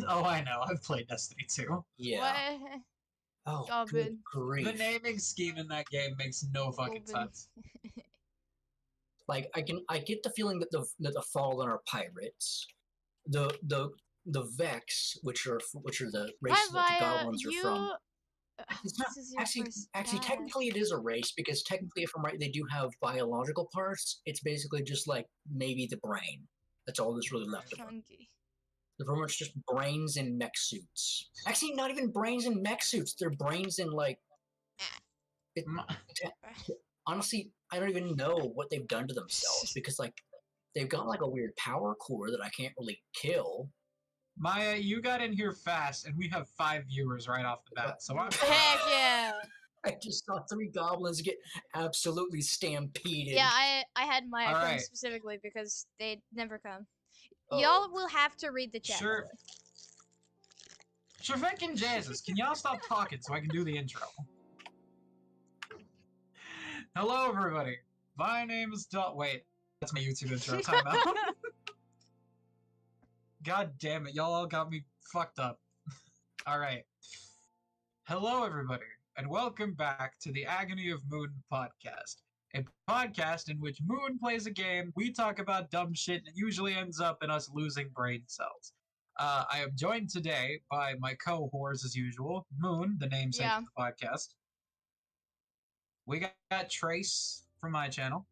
Oh, I know. I've played Destiny 2. Yeah. What? Oh, good Goblin. The grief. naming scheme in that game makes no fucking Goblin. sense. Like I get the feeling that the Fallen are pirates. The Vex, which are the races that the Via, goblins are you. from. It's not This is your first actually batch. technically it is a race because technically, if I'm right, they do have biological parts. It's basically just like maybe the brain. That's all that's really left of them. Chunky. They're pretty much just brains in mech suits. Actually, not even brains in mech suits. They're brains in like. Honestly, I don't even know what they've done to themselves because like they've got like a weird power core that I can't really kill. Maya, you got in here fast, and we have 5 viewers right off the bat. So I'm Heck yeah. I just saw 3 goblins get absolutely stampeded. Yeah, I had my All come right. specifically because they never come. Oh. Y'all will have to read the chat. Sure. Sure, fucking Jesus, can y'all stop talking so I can do the intro? Hello, everybody. My name is Wait, that's my YouTube intro. Time out. God damn it, y'all all got me fucked up. Alright. Hello, everybody, and welcome back to the Agony of Moon podcast. A podcast in which Moon plays a game, we talk about dumb shit, and it usually ends up in us losing brain cells. I am joined today by my co-whores as usual, Moon, the namesake of the podcast. We got Trace from my channel.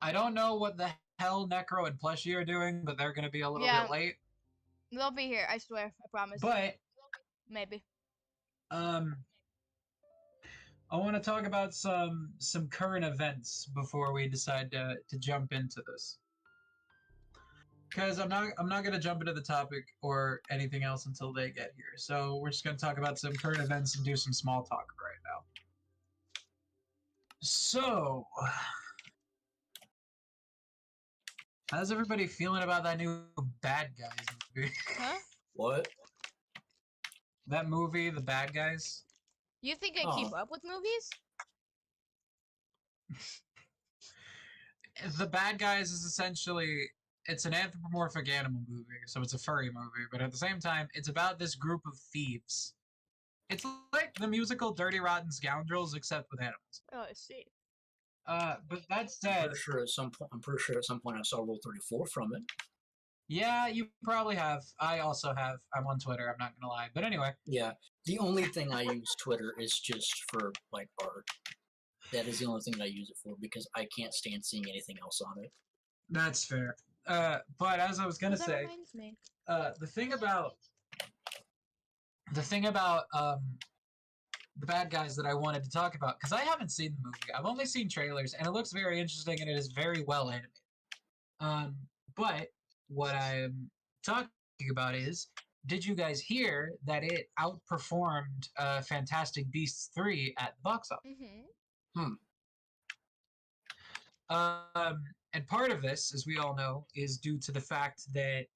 I don't know what the hell Necro and Plushie are doing, but they're going to be a little bit late. They'll be here, I swear, I promise. But maybe. I want to talk about some current events before we decide to jump into this. Because I'm not gonna jump into the topic or anything else until they get here. So we're just gonna talk about some current events and do some small talk right now. So, how's everybody feeling about that new Bad Guys movie? Huh? What? That movie, The Bad Guys? You think I keep up with movies? The Bad Guys is essentially, it's an anthropomorphic animal movie, so it's a furry movie, but at the same time, it's about this group of thieves. It's like the musical Dirty Rotten Scoundrels, except with animals. Oh, I see. But that said, I'm pretty sure at some point I saw Rule 34 from it. Yeah, you probably have. I also have. I'm on Twitter, I'm not gonna lie. But anyway. Yeah, the only thing I use Twitter is just for, like, art. That is the only thing I use it for, because I can't stand seeing anything else on it. That's fair. But as I was gonna say, reminds me. The thing about the Bad Guys that I wanted to talk about, because I haven't seen the movie. I've only seen trailers, and it looks very interesting, and it is very well animated. But what I'm talking about is, did you guys hear that it outperformed Fantastic Beasts 3 at the box office? Mm-hmm. And part of this, as we all know, is due to the fact that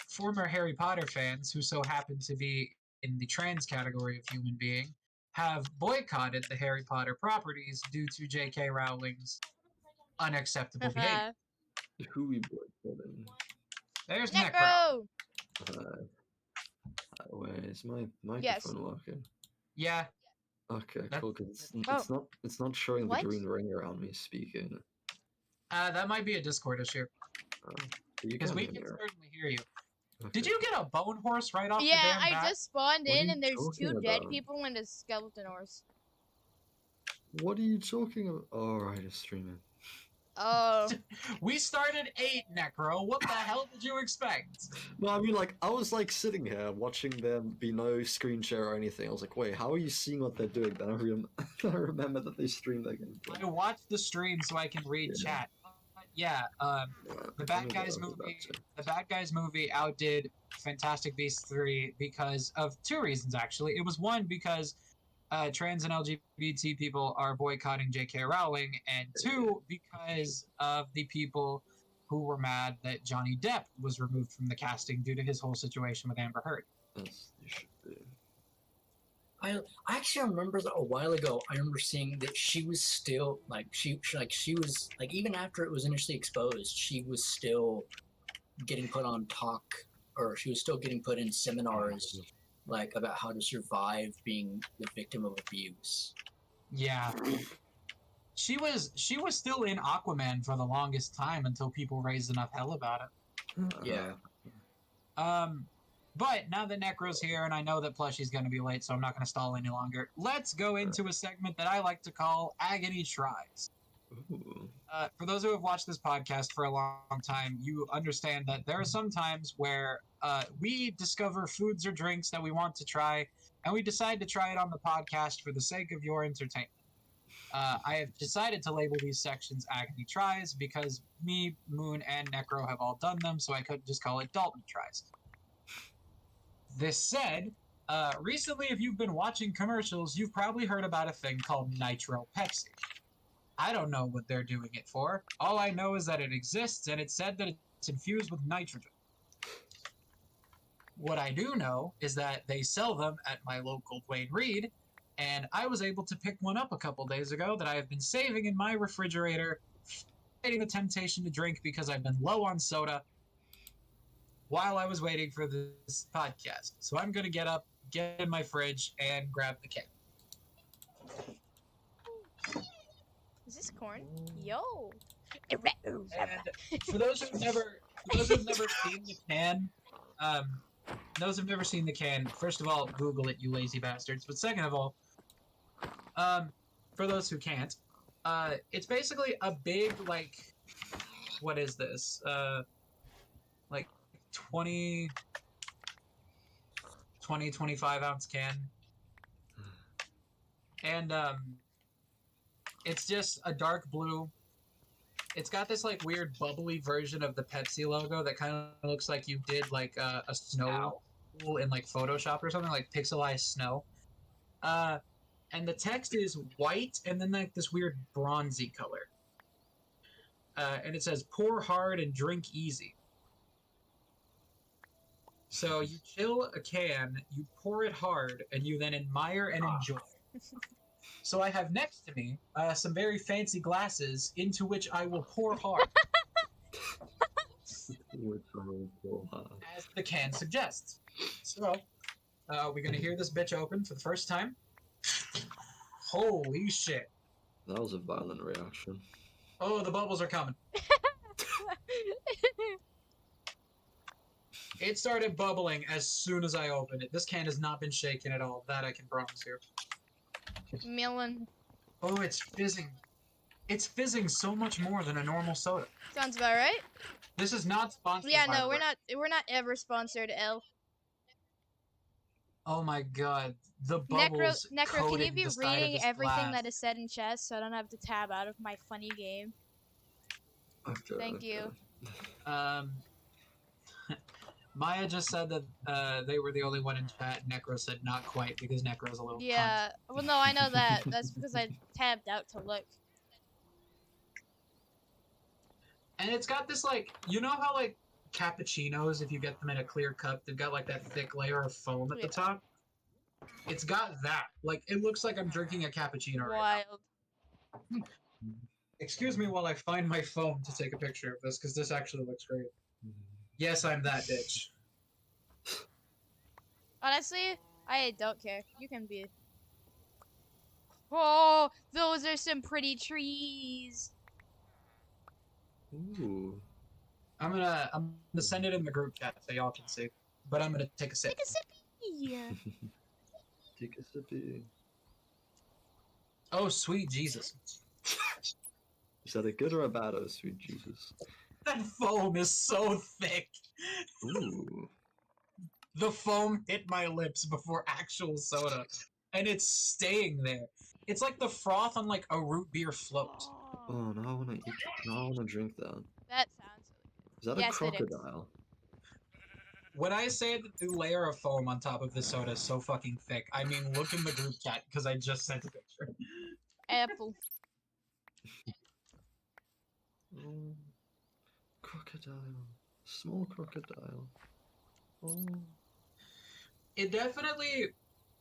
former Harry Potter fans, who so happen to be in the trans category of human being, have boycotted the Harry Potter properties due to J.K. Rowling's unacceptable behavior. Who we boycotting? There's Necro! Wait, is my microphone working? Yeah. Okay, cool. Cause it's not showing What? the green ring around me speaking. That might be a Discord issue. Because we can certainly hear you. Okay. Did you get a bone horse right off the damn bat? Yeah, I just spawned in and there's 2 dead people and a skeleton horse. What are you talking about? Oh, right, it's streaming. Oh. We started 8, Necro. What the hell did you expect? No, I mean, like, I was, like, sitting here watching there be no screen share or anything. I was like, wait, how are you seeing what they're doing? Then I remember that they streamed their gameplay. I watched the stream so I can read chat. Yeah, the Bad Guys movie outdid Fantastic Beasts 3 because of 2 reasons, actually. It was one, because trans and LGBT people are boycotting J.K. Rowling, and 2, because of the people who were mad that Johnny Depp was removed from the casting due to his whole situation with Amber Heard. Yes, you should be. I actually remember that a while ago. I remember seeing that she was still she was like, even after it was initially exposed, she was still getting put on talk, or she was still getting put in seminars, like about how to survive being the victim of abuse. Yeah. She was still in Aquaman for the longest time until people raised enough hell about it. Yeah. But now that Necro's here, and I know that Plushie's going to be late, so I'm not going to stall any longer. Let's go into a segment that I like to call Agony Tries. Ooh. For those who have watched this podcast for a long time, you understand that there are some times where we discover foods or drinks that we want to try, and we decide to try it on the podcast for the sake of your entertainment. I have decided to label these sections Agony Tries because me, Moon, and Necro have all done them, so I couldn't just call it Dalton Tries. This said, recently, if you've been watching commercials, you've probably heard about a thing called Nitro Pepsi. I don't know what they're doing it for. All I know is that it exists, and it's said that it's infused with nitrogen. What I do know is that they sell them at my local Dwayne Reed, and I was able to pick one up a couple days ago that I have been saving in my refrigerator, fighting the temptation to drink because I've been low on soda while I was waiting for this podcast. So I'm going to get up, get in my fridge, and grab the can. Is this corn? Yo. And for those who've never seen the can, first of all, Google it, you lazy bastards. But second of all, for those who can't, it's basically a big, like, what is this? Like 25 ounce can. And, it's just a dark blue. It's got this like weird bubbly version of the Pepsi logo that kind of looks like you did like a snow pool in like Photoshop or something, like pixelized snow. And the text is white and then like this weird bronzy color. And it says pour hard and drink easy. So you chill a can, you pour it hard, and you then admire and enjoy. So I have next to me some very fancy glasses into which I will pour hard. As the can suggests. So, we're going to hear this bitch open for the first time. Holy shit. That was a violent reaction. Oh, the bubbles are coming. It started bubbling as soon as I opened it. This can has not been shaken at all. That I can promise you. Melon. Oh, it's fizzing. It's fizzing so much more than a normal soda. Sounds about right. This is not sponsored. Yeah, by no, the we're way. not. We're not ever sponsored. L. Oh my god, the bubbles. Necro, can you coating be the side of reading this everything glass. that is said in chat so I don't have to tab out of my funny game? Okay, Thank you. Maya just said that they were the only one in chat. Necro said not quite because Necro's a little cunt. Yeah. Well, no, I know that. That's because I tabbed out to look. And it's got this like, you know how like cappuccinos, if you get them in a clear cup, they've got like that thick layer of foam at the top. It's got that. Like it looks like I'm drinking a cappuccino right now. Wild. Excuse me while I find my phone to take a picture of this because this actually looks great. Yes, I'm that bitch. Honestly, I don't care. You can be. Oh, those are some pretty trees. Ooh. I'm gonna send it in the group chat so y'all can see. But I'm gonna take a sip. Take a sippy. Take a sippy. Oh, sweet Jesus. Is that a good or a bad, oh sweet Jesus? That foam is so thick. Ooh. The foam hit my lips before actual soda, and it's staying there. It's like the froth on like a root beer float. Oh, now I wanna eat. Now I wanna drink that. That sounds really Is that Yes, a it is. crocodile? When I say that the layer of foam on top of this soda is so fucking thick, I mean look in the group chat because I just sent a picture. good. Apple. Oh. Crocodile. Small crocodile. Oh. It definitely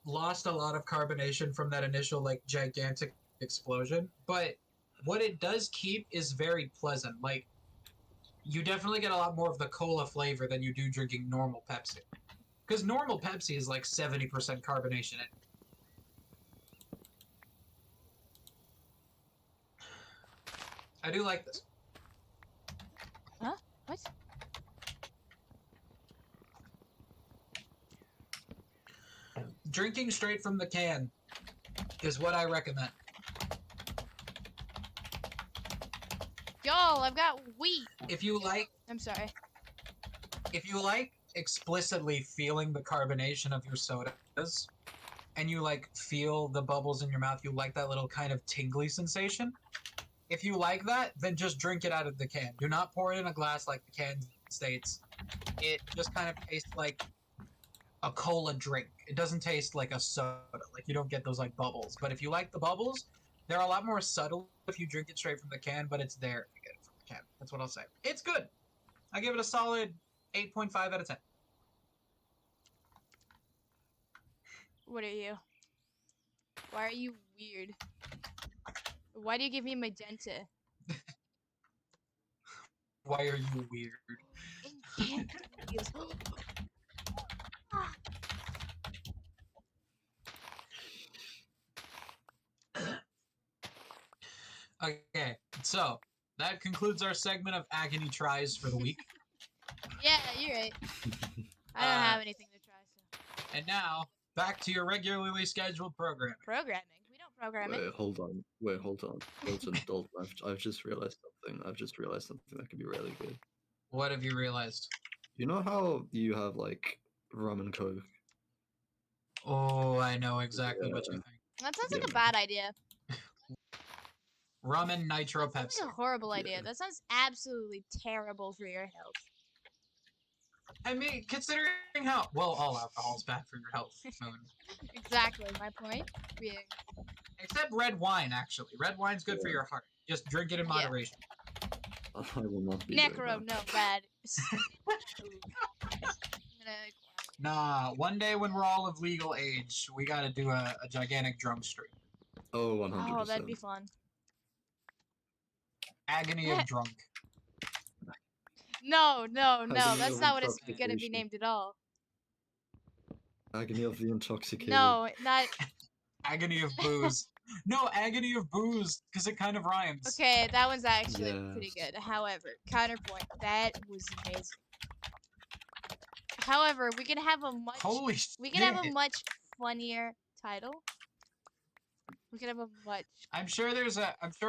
lost a lot of carbonation from that initial like gigantic explosion, but what it does keep is very pleasant. Like you definitely get a lot more of the cola flavor than you do drinking normal Pepsi. Because normal Pepsi is like 70% carbonation. I do like this. Huh? What? Drinking straight from the can is what I recommend. Y'all, I've got wheat. If you like I'm sorry. explicitly feeling the carbonation of your sodas and you like feel the bubbles in your mouth, you like that little kind of tingly sensation. If you like that, then just drink it out of the can. Do not pour it in a glass like the can states. It just kind of tastes like a cola drink. It doesn't taste like a soda. Like you don't get those like bubbles. But if you like the bubbles, they're a lot more subtle if you drink it straight from the can, but it's there if you get it from the can. That's what I'll say. It's good. I give it a solid 8.5 out of 10. What are you? Why are you weird? Why do you give me magenta? Why are you weird? Okay, so that concludes our segment of Agony Tries for the week. Yeah, you're right. I don't have anything to try, so. And now, back to your regularly scheduled programming. Programming? We don't program it. Wait, hold on. Dalton, I've just realized something. That could be really good. What have you realized? You know how you have like rum and coke? Oh, I know exactly what you think. That sounds like a bad idea. Rum and nitro That sounds Pepsi. like a horrible idea. Yeah. That sounds absolutely terrible for your health. I mean, considering how well all alcohol is bad for your health, Moon. Exactly, my point being. Except red wine, actually. Red wine's good for your heart. Just drink it in Yeah. moderation. I will not be doing Necro, that. no, bad. I'm gonna... Nah, one day when we're all of legal age, we gotta do a gigantic drunk stream. Oh, 100%. Oh, that'd be fun. Agony of drunk. No, Agony that's of not what it's gonna be intoxication. named at all. Agony of the intoxicated. No, not. Agony of booze. No, agony of booze, because it kind of rhymes. Okay, that one's actually pretty Yes. good. However, counterpoint, that was amazing. However, we can have a much Holy shit. we can have a much funnier title. We can have a much. I'm sure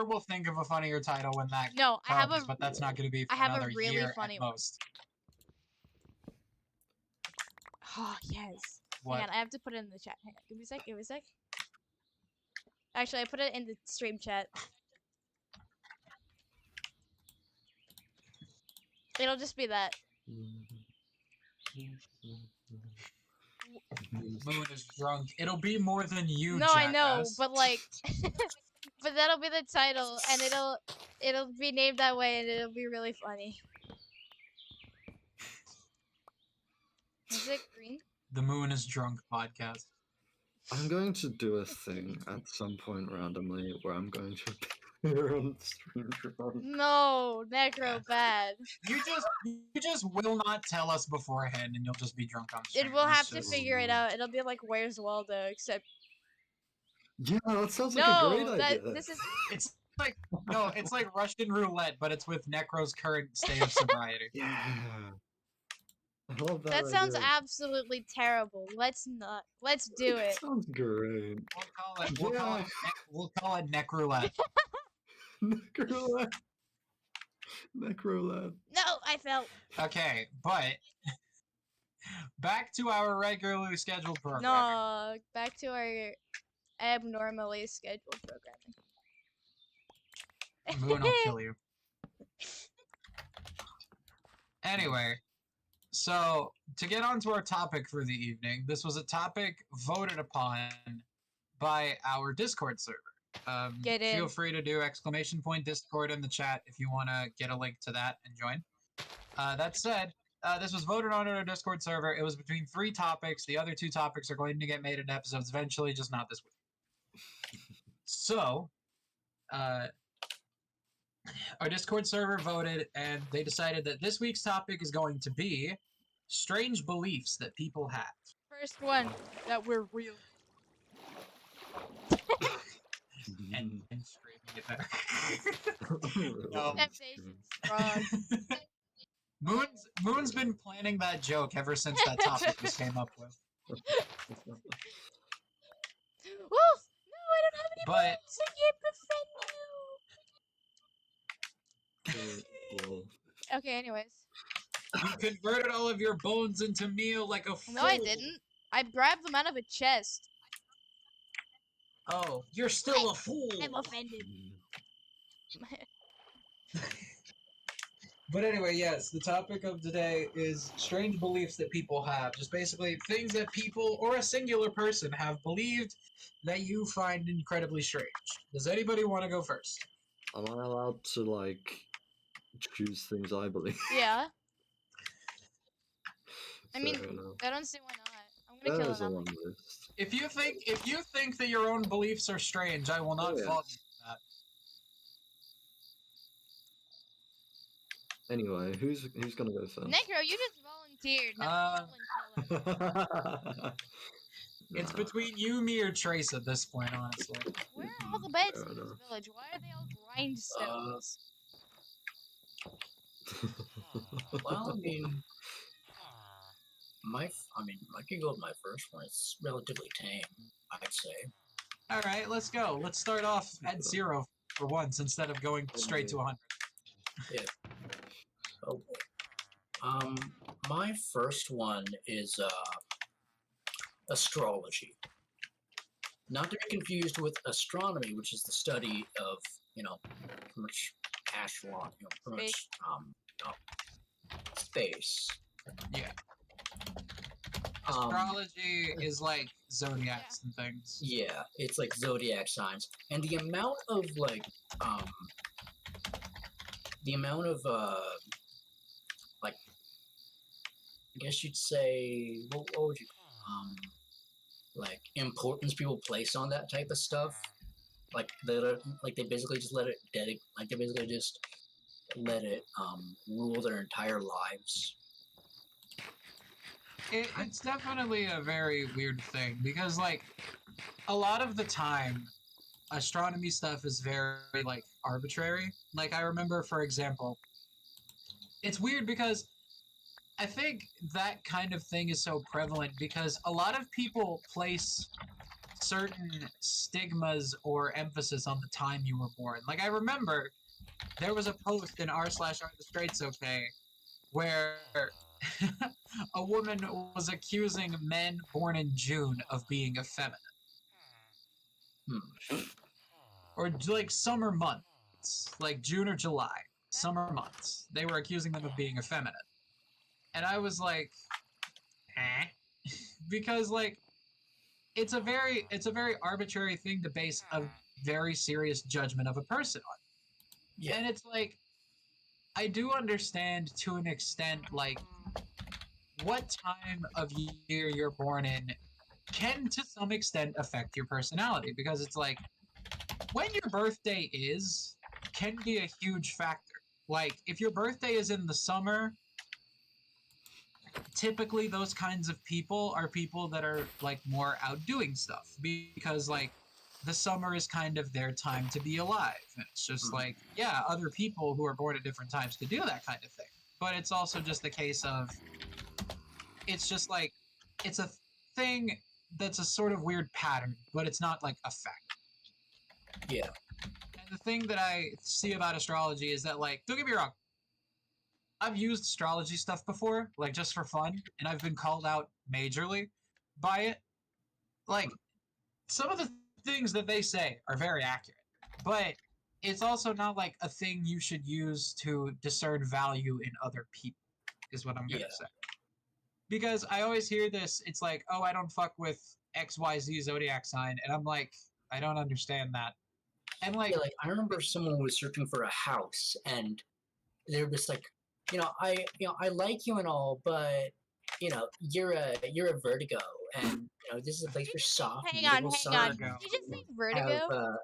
we'll think of a funnier title when that No, I have comes, a. but that's not going to be for I have a another really year funny at one. most. Oh yes. What? Hang on, I have to put it in the chat. Hang on, give me a sec. Give me a sec. Actually, I put it in the stream chat. It'll just be that. Moon is drunk. It'll be more than you, No, I know, jackass. but like, but that'll be the title, and it'll be named that way, and it'll be really funny. Is it green? The Moon is Drunk podcast. I'm going to do a thing at some point randomly where I'm going to appear on stream drunk. No, Necro, bad. You just will not tell us beforehand, and you'll just be drunk on stream. It will have It's to just- figure it out. It'll be like Where's Waldo, except Yeah, that sounds like a great no, idea. this is It's like no, it's like Russian roulette, but it's with Necro's current state of sobriety. Yeah. I love that. that sounds idea. absolutely terrible. Let's not. Let's do it. Sounds great. We'll call it Neck Roulette. Necrolad. Necrolad. No, I fell. Okay, but back to our regularly scheduled program. No, back to our abnormally scheduled programming. Moon will kill you. Anyway, so to get on to our topic for the evening, this was a topic voted upon by our Discord server. Get in. Feel free to do !Discord in the chat if you want to get a link to that and join. That said, this was voted on our Discord server. It was between 3 topics. The other 2 topics are going to get made into episodes eventually, just not this week. So, Our Discord server voted, and they decided that this week's topic is going to be strange beliefs that people have. First one, that we're real. And screaming it better. No. Temptation strong. Moon's been planning that joke ever since that topic was came up with. Wolf! No, I don't have any But bones. I can't befriend you. Okay, anyways. you converted all of your bones into meal like a fool. No, I didn't. I grabbed them out of a chest. Oh, you're still a fool. I'm offended. But anyway, yes, the topic of today is strange beliefs that people have. Just basically things that people or a singular person have believed that you find incredibly strange. Does anybody want to go first? Am I allowed to, like, choose things I believe? Yeah. I Fair mean, enough. I don't see why not. I'm gonna That kill is a him. long list. If you think that your own beliefs are strange, I will not Oh, yeah. fault you for that. Anyway, who's gonna go first? Necro, you just volunteered. Now kill him. It's Nah, between you, me, or Trace at this point, honestly. Where are all the beds fair in this enough. village? Why are they all grindstones? Well, I mean, I could go with my first one. It's relatively tame, I'd say. All right, let's go. Let's start off at 0 for once instead of going straight to 100. Oh boy. My first one is astrology. Not to be confused with astronomy, which is the study of, pretty much astron, pretty much space. Yeah. Um, Astrology is like zodiacs and things. Yeah, it's like zodiac signs, and the amount of I guess you'd say, what would you, importance people place on that type of stuff. They basically just let it rule their entire lives. It's definitely a very weird thing because, like, a lot of the time, astronomy stuff is very, like, arbitrary. Like, I remember, for example, it's weird because I think that kind of thing is so prevalent because a lot of people place certain stigmas or emphasis on the time you were born. Like, I remember there was a post in r/AreTheStraightsOK where a woman was accusing men born in June of being effeminate. Or, like, summer months, like June or July, summer months. They were accusing them of being effeminate. And I was like, eh? Because, like, it's a very arbitrary thing to base a very serious judgment of a person on. Yeah. And it's like, I do understand to an extent, like, what time of year you're born in can to some extent affect your personality, because it's like, when your birthday can be a huge factor. Like, if your birthday is in the summer, typically those kinds of people are people that are, like, more out doing stuff, because, like, the summer is kind of their time to be alive. And it's just like, yeah, other people who are born at different times could do that kind of thing. But it's also just the case of, it's just like, it's a thing that's a sort of weird pattern, but it's not like a fact. Yeah. And the thing that I see about astrology is that, like, don't get me wrong, I've used astrology stuff before, like, just for fun, and I've been called out majorly by it. Like, some of the things that they say are very accurate, but it's also not, like, a thing you should use to discern value in other people, is what I'm gonna say. Because I always hear this, it's like, oh, I don't fuck with XYZ zodiac sign, and I'm like, I don't understand that. And, like, Yeah, like, I remember someone was searching for a house, and they were just like, I like you and all, but you're a Vertigo, and this is a place for soft. Hang on. Vertigo. Did you just say Vertigo?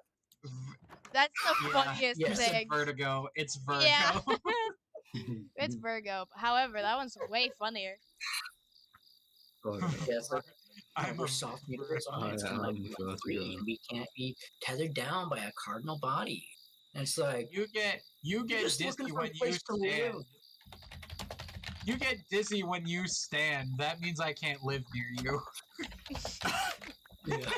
That's the Yeah, funniest yes. You said thing. Vertigo. It's Virgo. Yeah. It's Virgo. However, that one's way funnier. Oh, yeah. Yeah, it's like, I'm we're a soft Virgo. mutable science, and like, we're Vertigo. free, and we can't be tethered down by a cardinal body. And it's like, You get you're just looking dizzy for a when you place to stand. live. You get dizzy when you stand. That means I can't live near you. Yeah.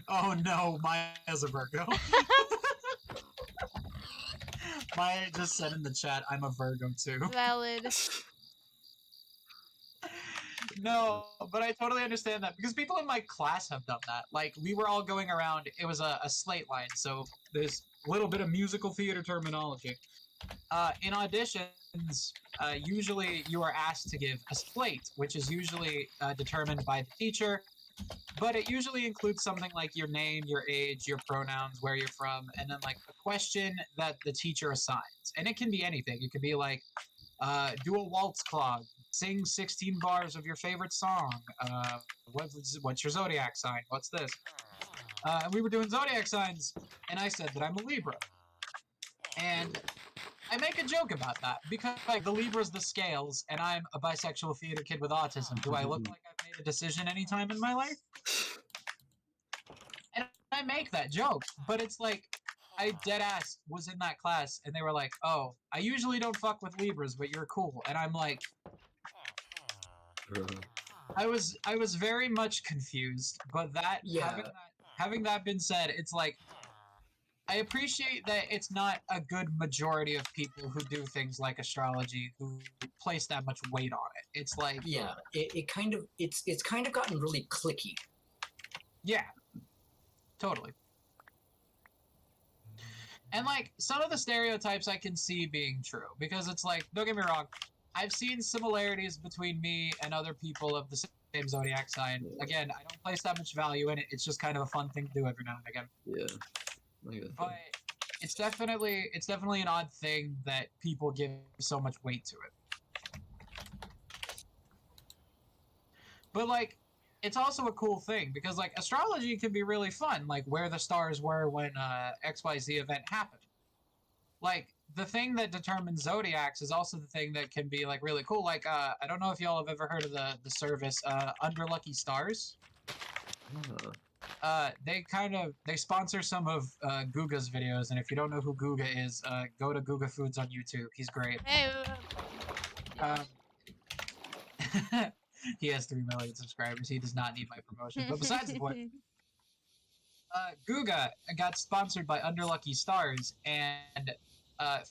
Oh no, Maya's a Virgo. Maya just said in the chat, I'm a Virgo too. Valid. No, but I totally understand that because people in my class have done that. Like, we were all going around, it was a slate line, so there's a little bit of musical theater terminology. In auditions, usually you are asked to give a slate, which is usually determined by the teacher, but it usually includes something like your name, your age, your pronouns, where you're from, and then like a question that the teacher assigns. And it can be anything. It could be like, do a waltz clog, sing 16 bars of your favorite song. What's your zodiac sign? What's this? We were doing zodiac signs, and I said that I'm a Libra. And I make a joke about that because like the Libra's the scales, and I'm a bisexual theater kid with autism. Do I look like I've made a decision anytime in my life? And I make that joke, but it's like I dead ass was in that class, and they were like, "Oh, I usually don't fuck with Libras, but you're cool," and I'm like, I was very much confused, but Yeah. having that been said, it's like I appreciate that it's not a good majority of people who do things like astrology who place that much weight on it. It's like, Yeah, it kind of it's kind of gotten really clicky. yeah, totally. And like some of the stereotypes I can see being true because it's like, don't get me wrong, I've seen similarities between me and other people of the same zodiac sign. Again, I don't place that much value in it. It's just kind of a fun thing to do every now and again. Yeah. But it's definitely an odd thing that people give so much weight to it. But like, it's also a cool thing because like astrology can be really fun, like where the stars were when XYZ event happened. Like the thing that determines zodiacs is also the thing that can be like really cool. Like I don't know if y'all have ever heard of the service Under Lucky Stars. They sponsor some of Guga's videos, and if you don't know who Guga is, go to Guga Foods on YouTube. He's great. Hey. He has 3 million subscribers. He does not need my promotion. But besides the point, Guga got sponsored by Under Lucky Stars, and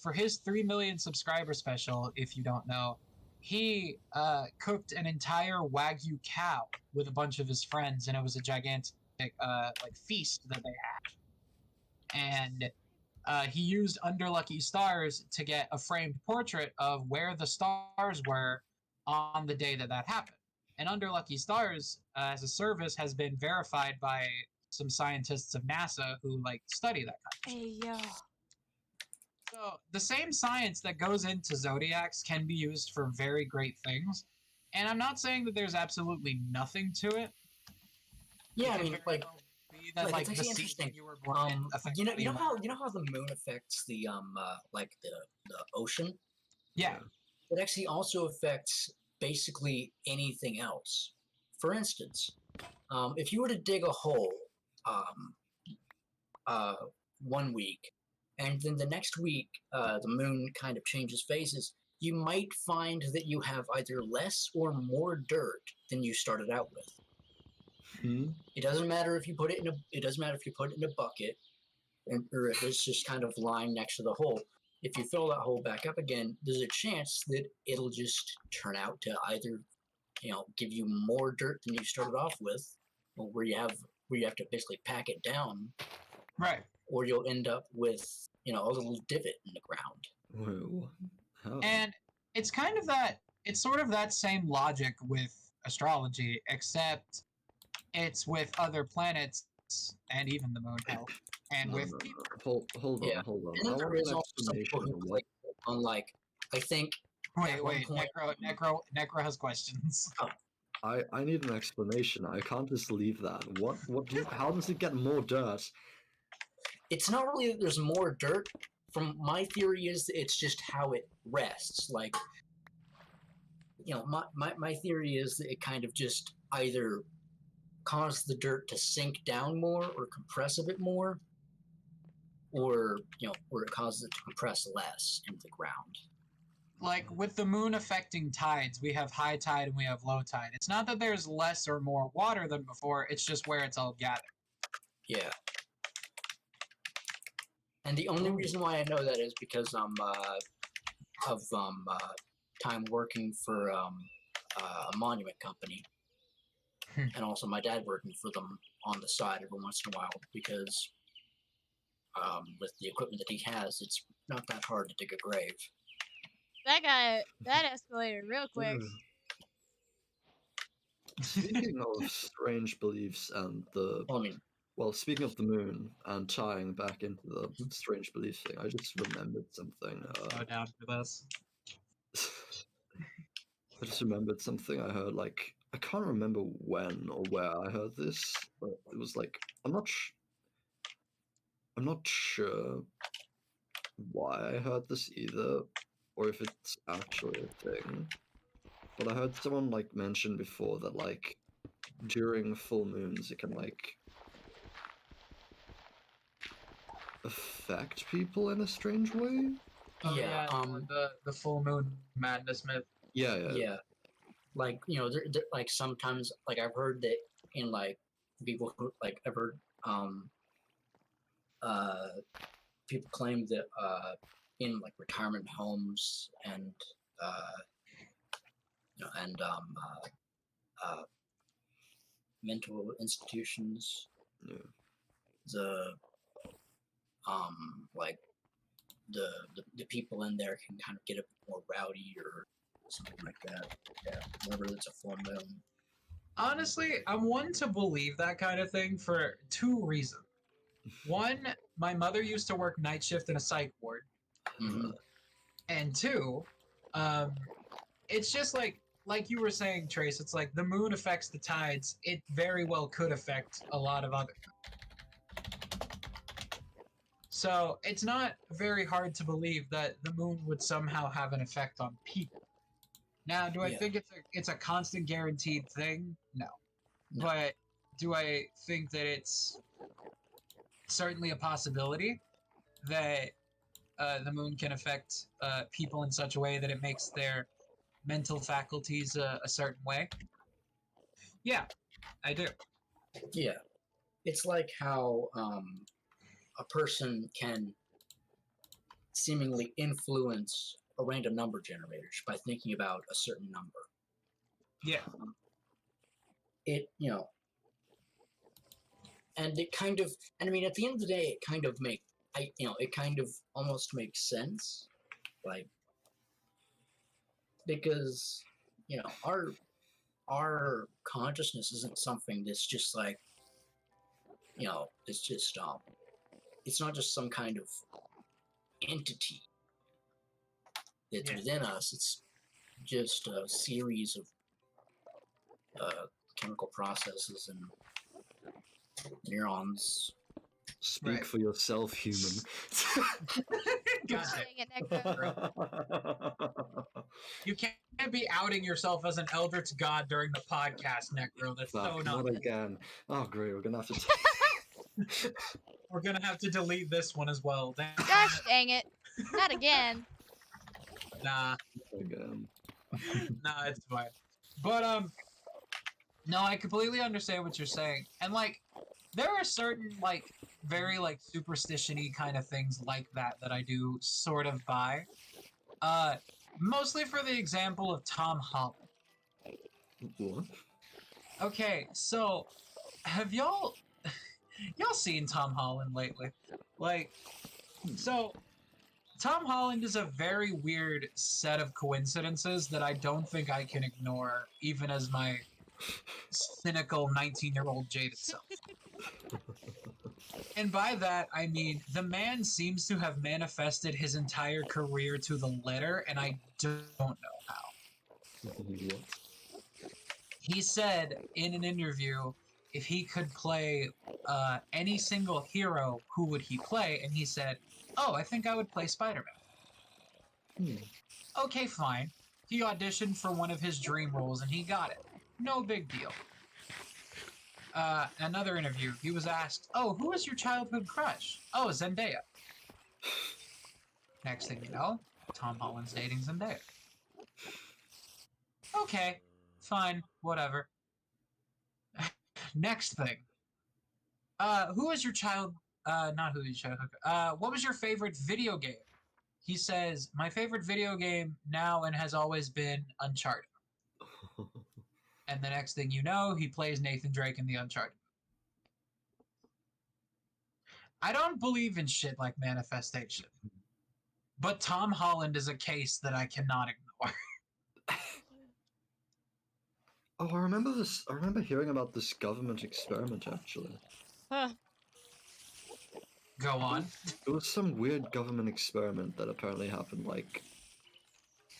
for his 3 million subscriber special, if you don't know, he cooked an entire Wagyu cow with a bunch of his friends, and it was a gigantic like feast that they had. And he used Under Lucky Stars to get a framed portrait of where the stars were on the day that happened. And Under Lucky Stars, as a service, has been verified by some scientists of NASA who like study that kind of Hey yo. So the same science that goes into zodiacs can be used for very great things. And I'm not saying that there's absolutely nothing to it. Yeah, I It mean, very like, well be that, it's the actually season interesting. you were born in affects you the know how the moon affects the like the ocean. Yeah. It actually also affects basically anything else. For instance, if you were to dig a hole 1 week, and then the next week the moon kind of changes phases, you might find that you have either less or more dirt than you started out with. It doesn't matter if you put it in a bucket, or if it's just kind of lying next to the hole. If you fill that hole back up again, there's a chance that it'll just turn out to either, give you more dirt than you started off with, or where you have to basically pack it down, Right. or you'll end up with a little divot in the ground. Whoa. How? And it's sort of that same logic with astrology, except it's with other planets and even the moon, hell, and with people. Hold on. Yeah. Hold on. And I then there want is an also some people explanation who of what. on, like, I think. Wait, at one point, Necro has questions. I need an explanation. I can't just leave that. How does it get more dirt? It's not really that there's more dirt. From my theory is it's just how it rests. Like, my theory is that it kind of just either caused the dirt to sink down more or compress a bit more, or it causes it to compress less into the ground. Like with the moon affecting tides, we have high tide and we have low tide. It's not that there's less or more water than before, it's just where it's all gathered. Yeah. And the only reason why I know that is because of time working for a monument company, and also my dad working for them on the side every once in a while, because with the equipment that he has, it's not that hard to dig a grave. That escalated real quick. Speaking of strange beliefs and speaking of the moon and tying back into the strange belief thing, I just remembered something. So down for this. I just remembered something I heard. Like, I can't remember when or where I heard this, but it was like I'm not sure why I heard this either, or if it's actually a thing. But I heard someone like mention before that like during full moons it can like affect people in a strange way. Oh, Yeah, the full moon madness myth. Yeah. Like, they're, like sometimes, like I've heard that in like people who like I've heard people claim that in like retirement homes and mental institutions, Yeah. the like the people in there can kind of get a bit more rowdy or something like that. Yeah, whenever it's a full moon. Honestly, I'm one to believe that kind of thing for two reasons. One, my mother used to work night shift in a psych ward. Mm-hmm. And two, it's just like you were saying, Trace, it's like the moon affects the tides. It very well could affect a lot of other things. So it's not very hard to believe that the moon would somehow have an effect on people. Now, do I think it's a constant guaranteed thing? No. But do I think that it's certainly a possibility that the moon can affect people in such a way that it makes their mental faculties a certain way? Yeah, I do. Yeah, it's like how a person can seemingly influence a random number generator by thinking about a certain number. Yeah. It, and it kind of, and I mean, at the end of the day, it kind of almost makes sense, like, because, our consciousness isn't something that's just like, it's just, it's not just some kind of entity that's within us. It's just a series of chemical processes and neurons. Speak for yourself, human. God you can't be outing yourself as an eldritch god during the podcast, Necro. That's so not again. Oh, great. We're gonna have to. We're gonna have to delete this one as well. Gosh dang it! Not again. Nah. Again. Nah, it's fine. But no, I completely understand what you're saying, and like, there are certain like very like superstition-y kind of things like that I do sort of buy. Mostly for the example of Tom Holland. What? Okay, so have y'all seen Tom Holland lately? Like, so Tom Holland is a very weird set of coincidences that I don't think I can ignore, even as my cynical 19-year-old jaded self. And by that, I mean, the man seems to have manifested his entire career to the letter, and I don't know how. What? he said in an interview if he could play any single hero, who would he play? And he said, "Oh, I think I would play Spider-Man." Okay, fine. He auditioned for one of his dream roles and he got it. No big deal. Another interview, he was asked, "Oh, who was your childhood crush?" "Oh, Zendaya." Next thing you know, Tom Holland's dating Zendaya. Okay, fine, whatever. Next thing. Who was your not who was your childhood, what was your favorite video game? He says, "My favorite video game now and has always been Uncharted." And the next thing you know, he plays Nathan Drake in the Uncharted. I don't believe in shit like manifestation. But Tom Holland is a case that I cannot ignore. Oh, I remember this. I remember hearing about this government experiment, actually. Huh. Go on. It was some weird government experiment that apparently happened, like,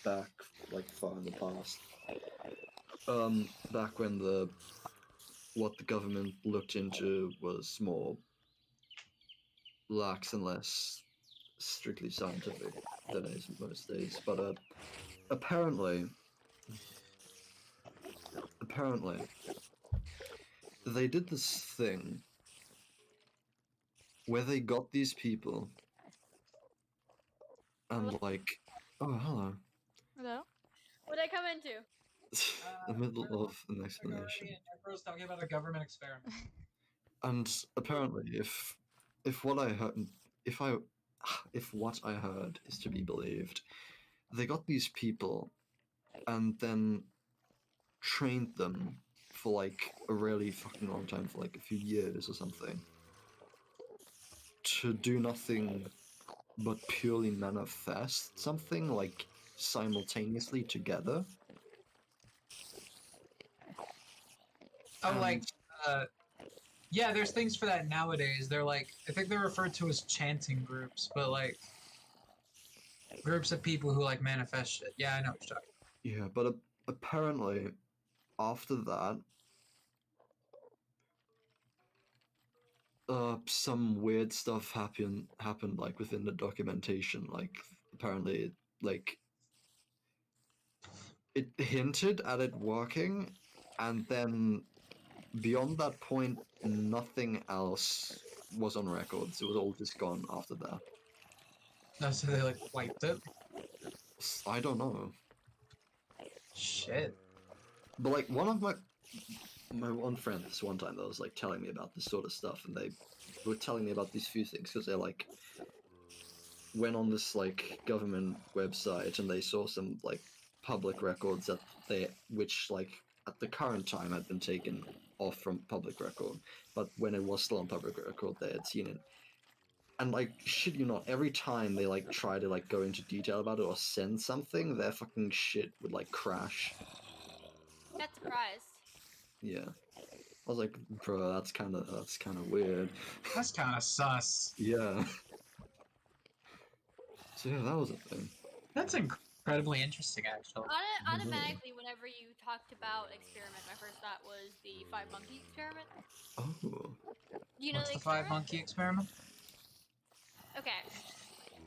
back, like, far in the past. Back when what the government looked into was more lax and less strictly scientific than it is most days. But apparently, they did this thing where they got these people and like, oh hello, Hello? What did I come into? the middle of an explanation. Everyone's talking about a government experiment. And apparently, if what I heard, if what I heard is to be believed, they got these people and then trained them for like a really fucking long time, for like a few years or something, to do nothing but purely manifest something like simultaneously together. Oh, And- like, yeah, there's things for that nowadays. They're like, I think they're referred to as chanting groups, but like, groups of people who like manifest shit. Yeah, I know what you're talking Yeah, but apparently, after that, some weird stuff happened like within the documentation. Like apparently, like it hinted at it working, and then beyond that point, nothing else was on records. It was all just gone after that. about. So they like wiped it. I don't know, Shit. but like one of my one friend this one time that was like telling me about this sort of stuff, and they were telling me about these few things because they like went on this like government website and they saw some like public records that which like at the current time had been taken off from public record, but when it was still on public record they had seen it. And like shit you not, every time they like try to like go into detail about it or send something, their fucking shit would like crash. Not surprised. Yeah. I was like, bro, that's kind of weird. That's kind of sus. Yeah. So yeah, that was a thing. That's incredibly interesting, actually. Automatically, whenever you talked about experiment, my first thought was the 5 monkey experiment. Oh. Do you know What's the experiment? 5-monkey experiment? Okay.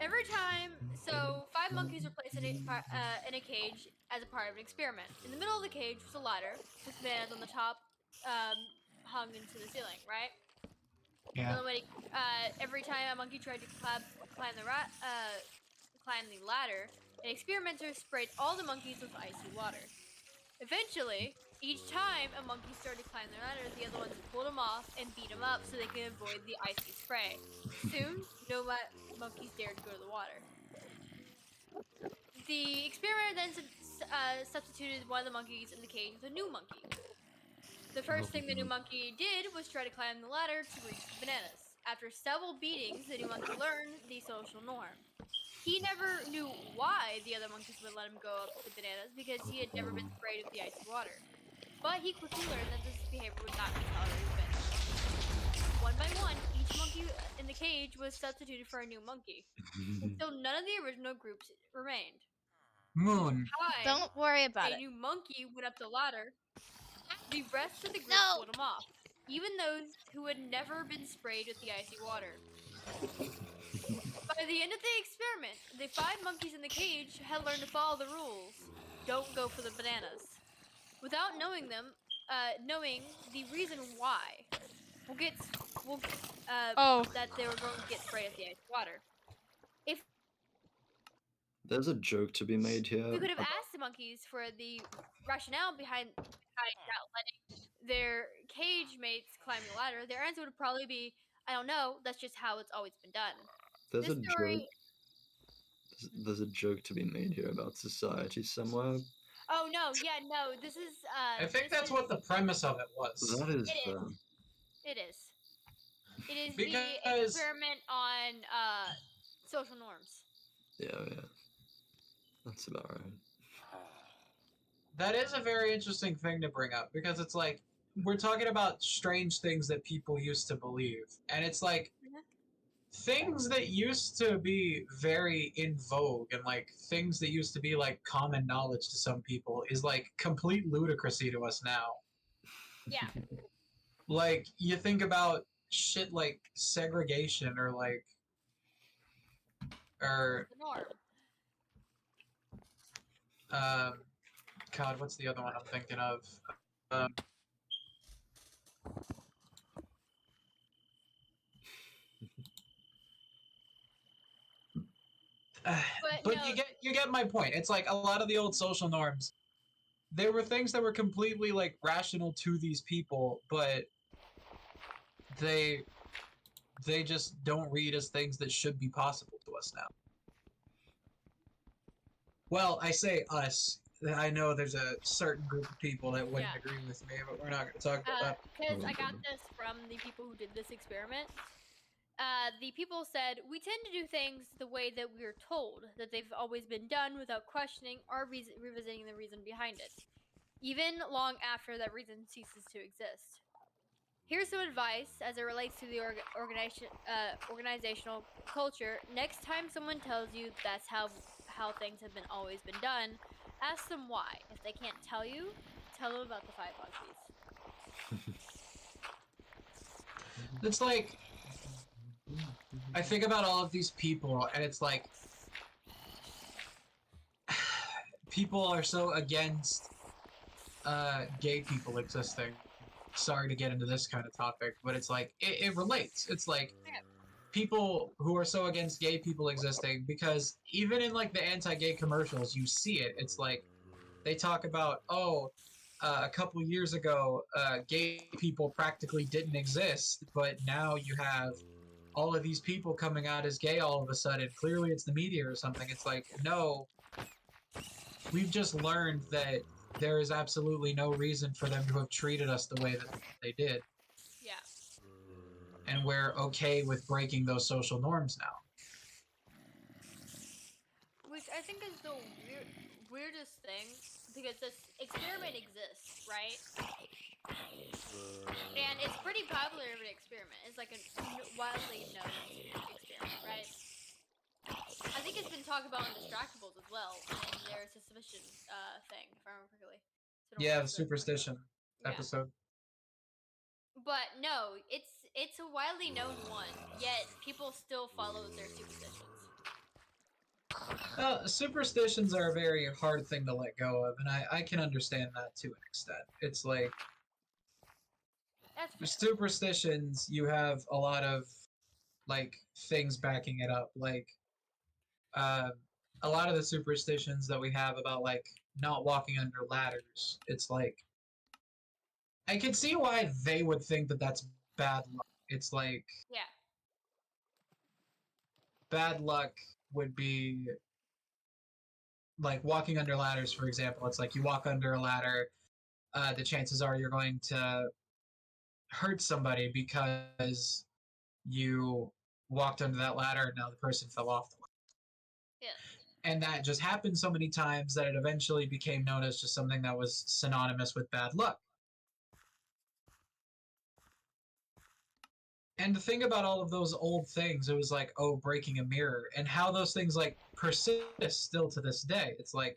Every time, so 5 monkeys were placed in a cage as a part of an experiment. In the middle of the cage was a ladder with bananas on the top, hung into the ceiling, right? Yeah. So every time a monkey tried to climb the ladder, an experimenter sprayed all the monkeys with icy water. Eventually, each time a monkey started to climb the ladder, the other ones pulled him off and beat him up so they could avoid the icy spray. Soon, no monkeys dared to go to the water. The experimenter then substituted one of the monkeys in the cage with a new monkey. The first thing the new monkey did was try to climb the ladder to reach the bananas. After several beatings, the new monkey learned the social norm. He never knew why the other monkeys would let him go up the bananas because he had never been sprayed with the icy water. But he quickly learned that this behavior would not be tolerated. One by one, each monkey in the cage was substituted for a new monkey. Until none of the original groups remained. Moon. Time, Don't worry about a it. new monkey went up the ladder. The rest of the group No. pulled them off, even those who had never been sprayed with the icy water. By the end of the experiment, the 5 monkeys in the cage had learned to follow the rules. Don't go for the bananas. Without knowing knowing the reason why, we'll Oh. that they were going to get sprayed with the ice water. If There's a joke to be made here. we could have asked the monkeys for the rationale behind not letting their cage mates climb the ladder, their answer would probably be, I don't know, that's just how it's always been done. There's This a story. joke. There's a joke to be made here about society somewhere. Oh no, yeah, no. This is. I think this that's is, what the premise of it was. That is It is. fair. It is. It is the Because- experiment on social norms. Yeah. That's about right. That is a very interesting thing to bring up because it's like we're talking about strange things that people used to believe, and it's like Mhm. things that used to be very in vogue and like things that used to be like common knowledge to some people is like complete ludicrousy to us now. Yeah. Like you think about shit like segregation or like or The norm. God, what's the other one I'm thinking of? Um, but no. you get my point. It's like a lot of the old social norms. There were things that were completely like rational to these people, but they just don't read as things that should be possible to us now. Well, I say us. I know there's a certain group of people that wouldn't Yeah. agree with me, but we're not going to talk about that. Because I got this from the people who did this experiment. The people said, we tend to do things the way that we're told, that they've always been done without questioning or revisiting the reason behind it, even long after that reason ceases to exist. Here's some advice as it relates to the organizational culture. Next time someone tells you that's how things have always been done, ask them why. If they can't tell you, tell them about the 5 monkeys. It's like I think about all of these people, and it's like people are so against gay people existing. Sorry to get into this kind of topic, but it's like it relates. It's like people who are so against gay people existing because even in like the anti-gay commercials, you see it. It's like they talk about a couple years ago, gay people practically didn't exist, but now you have all of these people coming out as gay all of a sudden. Clearly, it's the media or something. It's like, no, we've just learned that there is absolutely no reason for them to have treated us the way that they did. Yeah. And we're okay with breaking those social norms now. Which I think is the weirdest thing, because this experiment exists, right? And it's pretty popular of an experiment. It's like a widely known experiment, right? I think it's been talked about in Distractables as well, and there's a suspicion thing, if I remember correctly. So Yeah, the superstition episode. But no, it's a widely known one, yet people still follow their superstitions. Superstitions are a very hard thing to let go of, and I can understand that to an extent. It's like That's fair. superstitions, you have a lot of like things backing it up, like a lot of the superstitions that we have about like not walking under ladders. It's like I can see why they would think that that's bad luck. It's like Yeah. bad luck would be like walking under ladders, for example. It's like you walk under a ladder, the chances are you're going to hurt somebody because you walked under that ladder and now the person fell off the ladder. Yeah. And that just happened so many times that it eventually became known as just something that was synonymous with bad luck. And the thing about all of those old things, it was like, oh, breaking a mirror, and how those things like persist still to this day. It's like,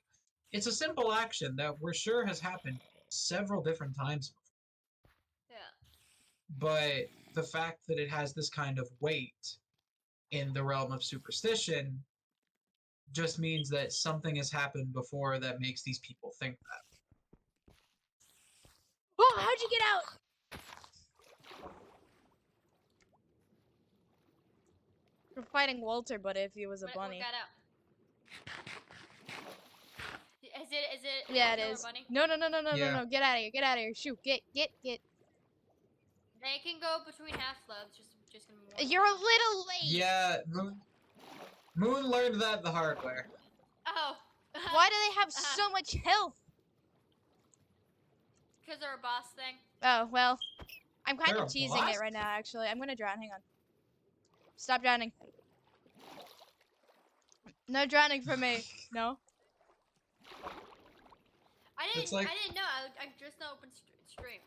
it's a simple action that we're sure has happened several different times. Yeah. But the fact that it has this kind of weight in the realm of superstition just means that something has happened before that makes these people think that. Oh, how'd you get out? We're fighting Walter, but if he was a What bunny. got out? Is it Yeah, a it killer is. bunny? No, Yeah. get out of here, get out of here. Shoot, get. They can go between half slabs, just gonna be one. You're a little late. Yeah, Moon learned that the hard way. Oh. Why do they have so much health? Because they're a boss thing. Oh, well, I'm kind They're of a cheesing boss? it right now, actually. I'm gonna drown, hang on. Stop drowning. No drowning for me. No? It's like- I didn't know. I just now opened stream.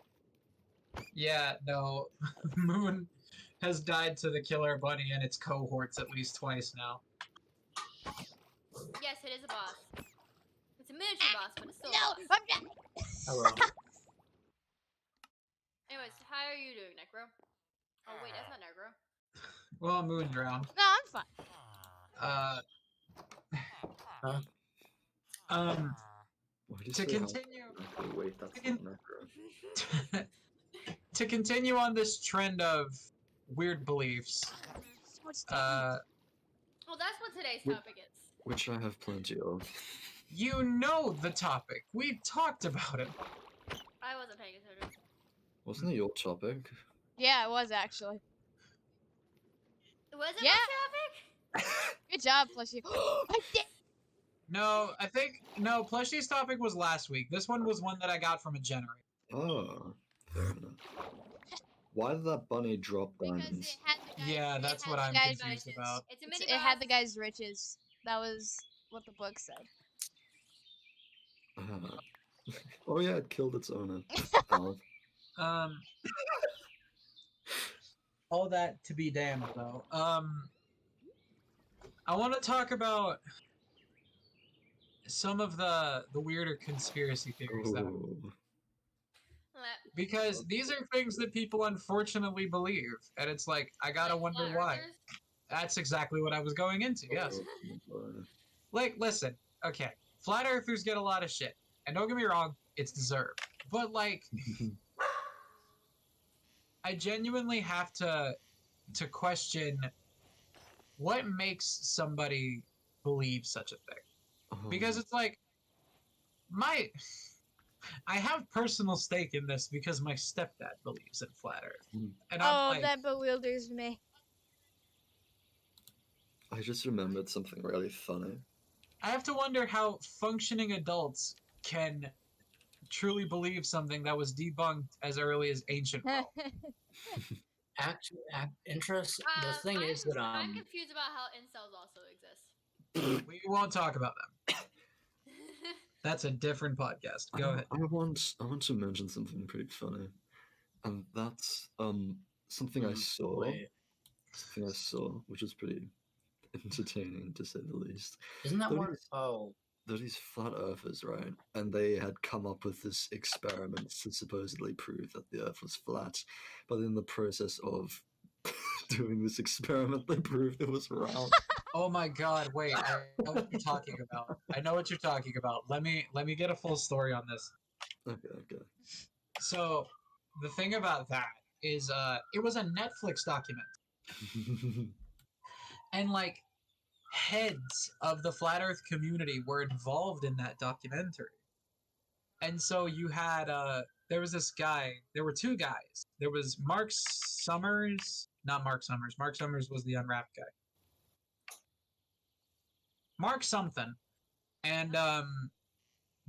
Yeah, no. Moon has died to the killer bunny and its cohorts at least twice now. Yes, it is a boss. It's a miniature boss, but it's still No! a boss. I'm not. Hello. Anyways, how are you doing, Necro? Oh wait, that's not Necro. Well, Moon drowned. No, I'm fine. Huh? Why do you To say how- continue Okay, wait, that's can- not necro. to continue on this trend of weird beliefs, So much damage. Well, that's what today's Wait. topic is. Which I have plenty of. you know the topic. We talked about it. I wasn't paying attention. Wasn't it your topic? Yeah, it was actually. Was it Yeah. my topic? Good job, Fleshy. I did. No, I think Plushie's topic was last week. This one was one that I got from a generator. Oh, fair enough. Why did that bunny drop Because diamonds? it had the guys. Yeah, it that's had what the I'm guys' confused riches. about. It's a mini It boss. had the guy's riches. That was what the book said. Oh yeah, it killed its owner. Oh. All that to be damned, though. I want to talk about some of the weirder conspiracy theories that Ooh. because these are things that people unfortunately believe, and it's like I gotta wonder flat why. earthers? That's exactly what I was going into. Yes. Oh, Like, listen, okay, flat earthers get a lot of shit, and don't get me wrong, it's deserved. But like, I genuinely have to question what makes somebody believe such a thing, oh. because it's like I have personal stake in this because my stepdad believes in flat Earth, and I'm Oh, like, that bewilders me. I just remembered something really funny. I have to wonder how functioning adults can truly believe something that was debunked as early as ancient Rome. Interest. The thing is that I'm confused about how incels also exist. We won't talk about them. That's a different podcast. Go ahead. I want to mention something pretty funny, and that's something I saw. Wait. Something I saw, which is pretty entertaining to say the least. Isn't that There one? is- Oh, There are these flat earthers, right? And they had come up with this experiment to supposedly prove that the Earth was flat, but in the process of doing this experiment, they proved it was round. Oh my God! Wait, I know what you're talking about. I know what you're talking about. Let me get a full story on this. Okay. So, the thing about that is, it was a Netflix document, and like heads of the flat Earth community were involved in that documentary. And so you had there was this guy. There were two guys. There was Mark Summers, not Mark Summers. Mark Summers was the Unwrapped guy. Mark something, and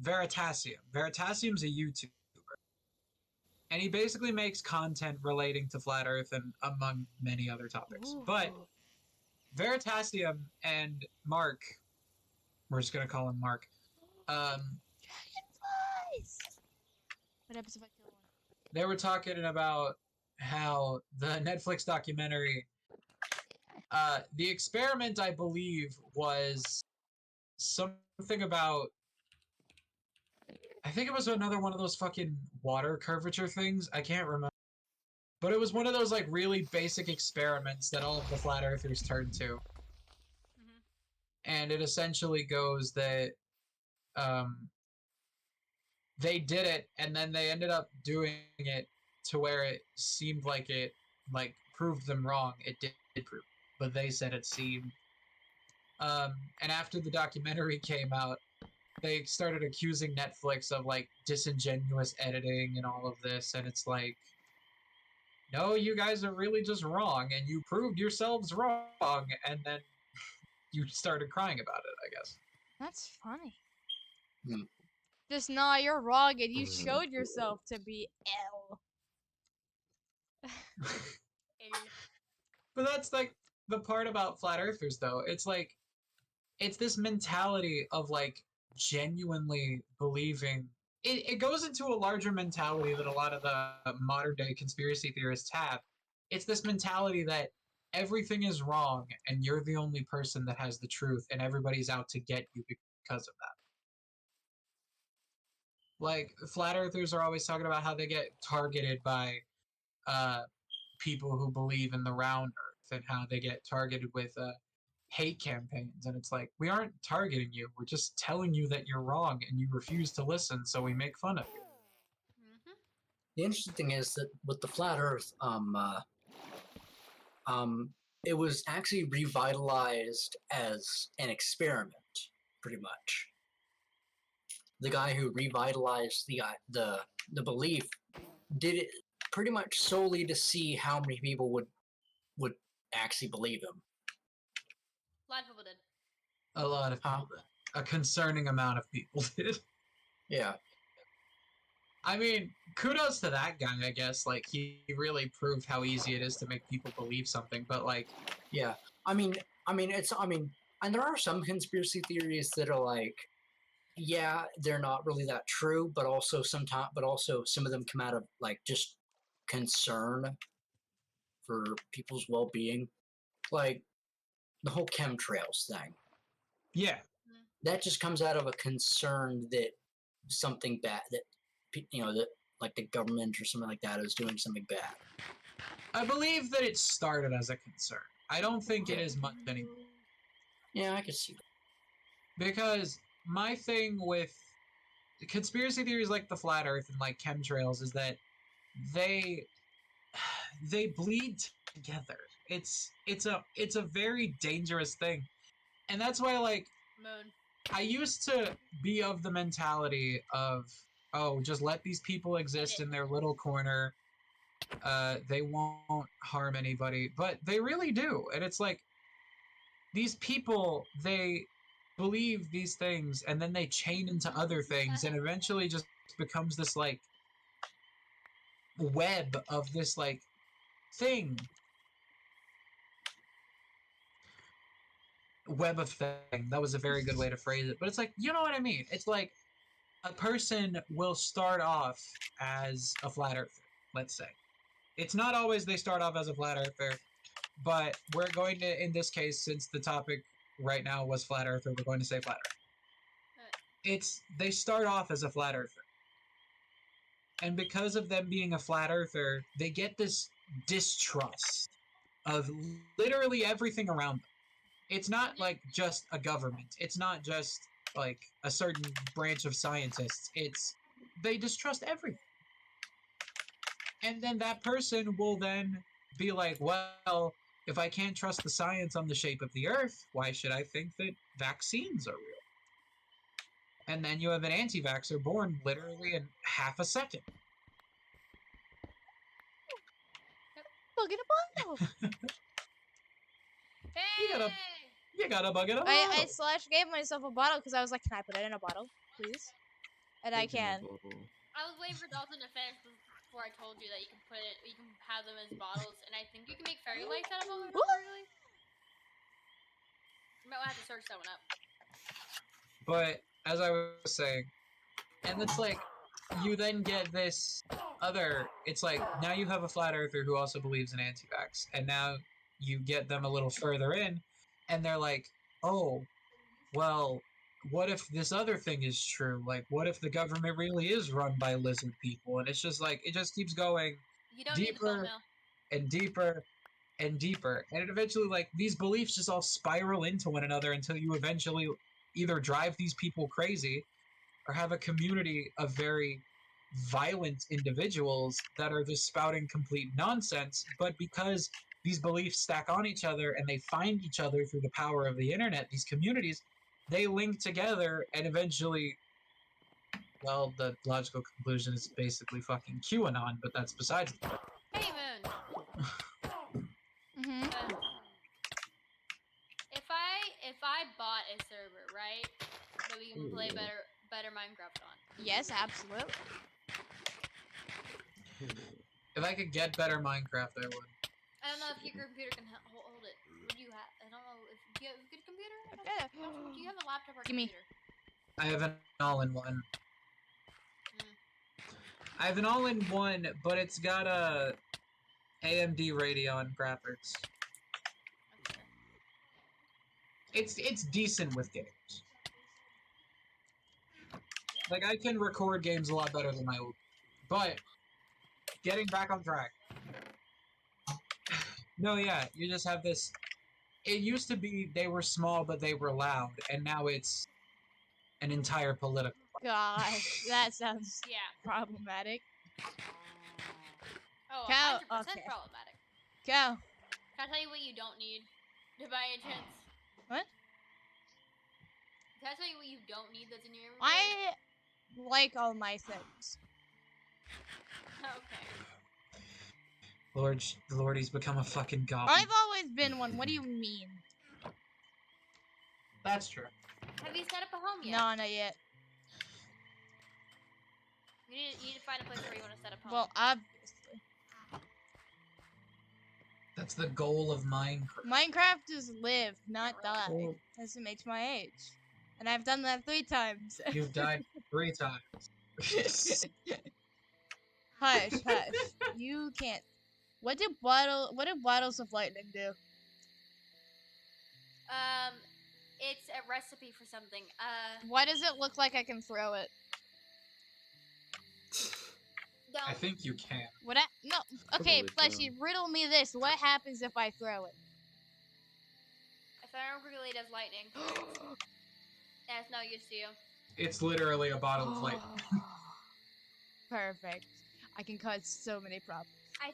Veritasium. Veritasium's a YouTuber, and he basically makes content relating to flat Earth and among many other topics. But Veritasium and Mark, we're just gonna call him Mark. Dragonflies! What happens if I kill one? They were talking about how the Netflix documentary, the experiment, I believe, was something about, I think it was another one of those fucking water curvature things. I can't remember. But it was one of those like really basic experiments that all of the flat earthers turned to. Mhm. And it essentially goes that um, they did it, and then they ended up doing it to where it seemed like it like proved them wrong. It did prove, but they said it seemed. And after the documentary came out, they started accusing Netflix of like disingenuous editing and all of this, and it's like, no, you guys are really just wrong, and you proved yourselves wrong, and then you started crying about it, I guess. That's funny. Hmm. Just nah, you're wrong, and you Mhm. showed yourself to be L. Ill. But that's like the part about flat earthers, though. It's like, it's this mentality of like genuinely believing. It goes into a larger mentality that a lot of the modern day conspiracy theorists have. It's this mentality that everything is wrong and you're the only person that has the truth and everybody's out to get you because of that. Like, flat earthers are always talking about how they get targeted by uh, people who believe in the round earth and how they get targeted with hate campaigns. And it's like, we aren't targeting you, we're just telling you that you're wrong and you refuse to listen, so we make fun of you. Mhm. The interesting thing is that with the flat Earth, it was actually revitalized as an experiment, pretty much. The guy who revitalized the belief did it pretty much solely to see how many people would actually believe him. A lot of people did. A lot of people did. A concerning amount of people did. Yeah. I mean, kudos to that guy, I guess. Like, he really proved how easy it is to make people believe something, but like, Yeah. I mean, and there are some conspiracy theories that are like, yeah, they're not really that true, but also some of them come out of like just concern for people's well-being, like the whole chemtrails thing. yeah. That just comes out of a concern that something bad that that like the government or something like that is doing something bad. I believe that it started as a concern. I don't think it Yeah. is much anymore. Yeah, I can see that. Because my thing with conspiracy theories like the flat earth and like chemtrails is that they they bleed together. It's a very dangerous thing. And that's why like Moon. I used to be of the mentality of, oh, just let these people exist in their little corner. They won't harm anybody, but they really do. And it's like, these people, they believe these things and then they chain into other things and eventually just becomes this like web of this like thing. Web of thing. That was a very good way to phrase it. But it's like, you know what I mean? It's like a person will start off as a flat earther, let's say. It's not always they start off as a flat earther, but we're going to, in this case, since the topic right now was flat earther, we're going to say flat earth. It's, they start off as a flat earther. And because of them being a flat earther, they get this distrust of literally everything around them. It's not like just a government. It's not just like a certain branch of scientists. It's, they distrust everything. And then that person will then be like, well, if I can't trust the science on the shape of the earth, why should I think that vaccines are real? And then you have an anti-vaxxer born literally in half a second. Bug in a bottle. You gotta, Hey! you gotta bug it up. I slash gave myself a bottle because I was like, can I put it in a bottle, please? And I Big in a can. bottle. I was waiting for Dalton to finish before I told you that you can have them as bottles, and I think you can make fairy lights out of them. Woo! Really? You might have to search that one up. But as I was saying, and it's like, you then get this other, it's like, now you have a flat earther who also believes in anti-vax, and now you get them a little further in, and they're like, oh, well, what if this other thing is true? Like, what if the government really is run by lizard people? And it's just like, it just keeps going You don't need the bone deeper mill. and deeper and deeper. And it eventually, like, these beliefs just all spiral into one another until you eventually either drive these people crazy or have a community of very violent individuals that are just spouting complete nonsense. But because these beliefs stack on each other and they find each other through the power of the internet, these communities, they link together and eventually, well, the logical conclusion is basically fucking QAnon, but that's besides the point. Hey, Moon. Mm-hmm. If I bought a server, right, that we can play better Minecraft on. Yes, absolutely. If I could get better Minecraft, I would. I don't know if your computer can hold it. What do you have? I don't know if do you have a good computer. Okay. Do you have a laptop or Gimme. computer? I have an all-in-one. Mm. I have an all-in-one, but it's got a AMD Radeon graphics. Okay. It's decent with games. Like, I can record games a lot better than my old. But getting back on track. No, yeah, you just have this. It used to be they were small, but they were loud, and now it's an entire political. Gosh, that sounds Yeah. problematic. Oh, Cow- 100% okay. problematic. Go. Can I tell you what you don't need to buy a chance? What? Can I tell you what you don't need that's in your inventory? I like all my things. Okay. Lordy's become a fucking goblin. I've always been one. What do you mean? That's true. Have you set up a home yet? No, not yet. You need to find a place where you want to set up home. Well, obviously. That's the goal of Minecraft. Minecraft is live, not die. Well, As it makes my age. And I've done that 3 times. You've died 3 times. Hush, hush. You can't. What do bottles of lightning do? It's a recipe for something. Why does it look like I can throw it? I Don't. think you can. What? No. Okay, Probably Fleshy, riddle me this. What happens if I throw it? If I remember correctly, it does lightning. Yeah, it's no use to you. It's literally a bottle of light. Perfect. I can cause so many problems. I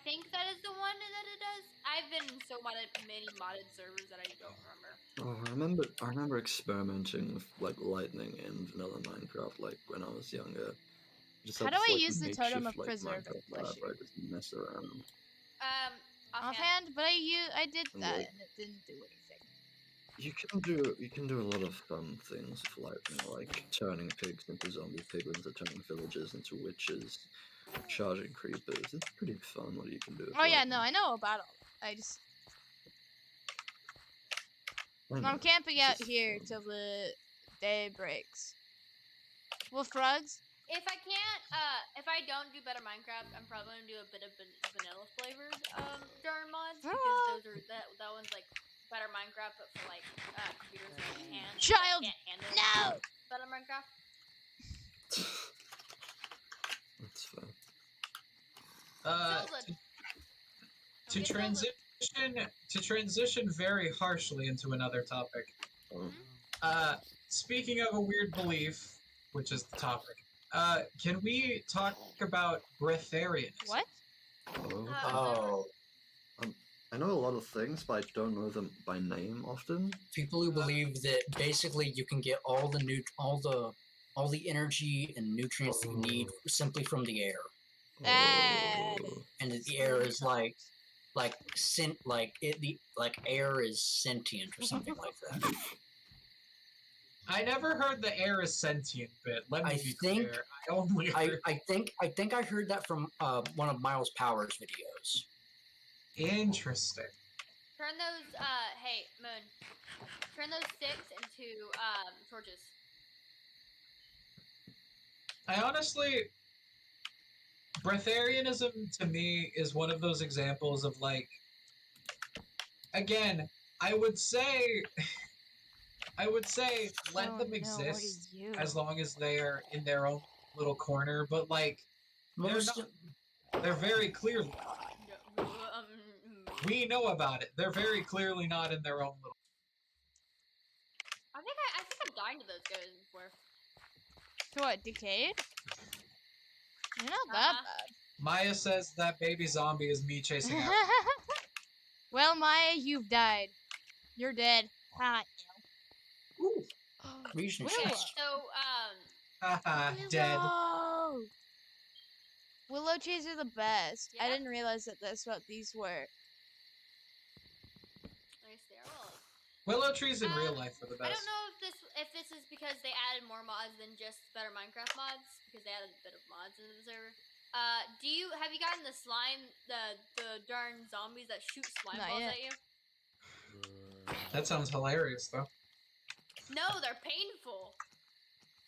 think that is the one that it does. I've been in so many modded servers that I don't remember. Oh, I remember experimenting with like lightning in vanilla Minecraft, like when I was younger. Just How had do this, I like, use the totem of makeshift, like, preserve Minecraft it, lab Fleshy? where I just mess around. Offhand. Offhand, but I did And, that like, and it didn't do anything. You can do a lot of fun things with lightning, like turning pigs into zombie piglins, or turning villagers into witches, charging creepers. It's pretty fun what you can do. With Oh yeah, lightning. no, I know about all. I just I know, I'm camping it's out just here fun. till the day breaks. Well, frogs. If I can't, if I don't do better Minecraft, I'm probably gonna do a bit of vanilla flavored darn mods because those are that one's like better Minecraft, but for like computers that Child, can't handle no! better Minecraft. That's fun. Zelda. To Okay, Zelda. transition very harshly into another topic. Speaking of a weird belief, which is the topic, can we talk about breatharianism? What? Oh. Oh, I know a lot of things, but I don't know them by name often. people who believe that basically you can get all the energy and nutrients that you need simply from the air, That Oh. and that the air is like air is sentient or something like that. I never heard the air is sentient bit. Let me I be think- clear. I only heard. I think I heard that from one of Miles Powers' videos. Interesting. Turn those hey Moon. Turn those sticks into torches. I honestly, breatharianism to me is one of those examples of like, again, I would say I would say let Oh, them no, exist what are you? as long as they are in their own little corner, but like they're Most not. They're very clearly. We know about it. They're very clearly not in their own little. I think I've died to those guys before. To what, Decayed? You're not that Maya says that baby zombie is me chasing bad. out. Well, Maya, you've died. You're dead. Ha. Ooh. reason Willow. Okay, chest. so Haha, dead. Willow! Willow trees are the best. I Yeah. didn't realize that that's what these were. nice there. Well, Willow trees in real life are the I best. don't know if this is because they added more mods than just better Minecraft mods, because they added a bit of mods into the server. Have you gotten the slime, the darn zombies that shoot slime Not balls yet. at you? That sounds hilarious, though. No, they're painful.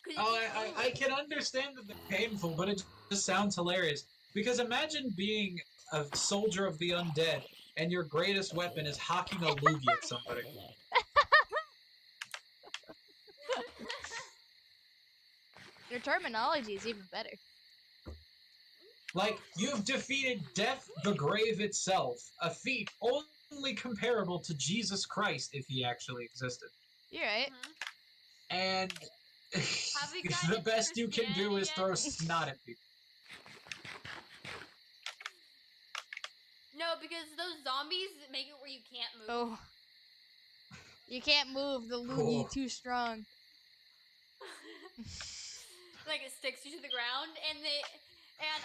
'Cause you Oh, keep I moving. can understand that they're painful, but it just sounds hilarious. Because imagine being a soldier of the undead, and your greatest weapon is hocking a loogie at somebody. Your terminology is even better. Like, you've defeated death, the grave itself, a feat only comparable to Jesus Christ if he actually existed. You're right. Mhm. And we gotten the into best you can do Christianity is yet? throw snot at people. No, because those zombies make it where you can't move. Oh. You can't move. The loogie too strong. Like it sticks you to the ground, and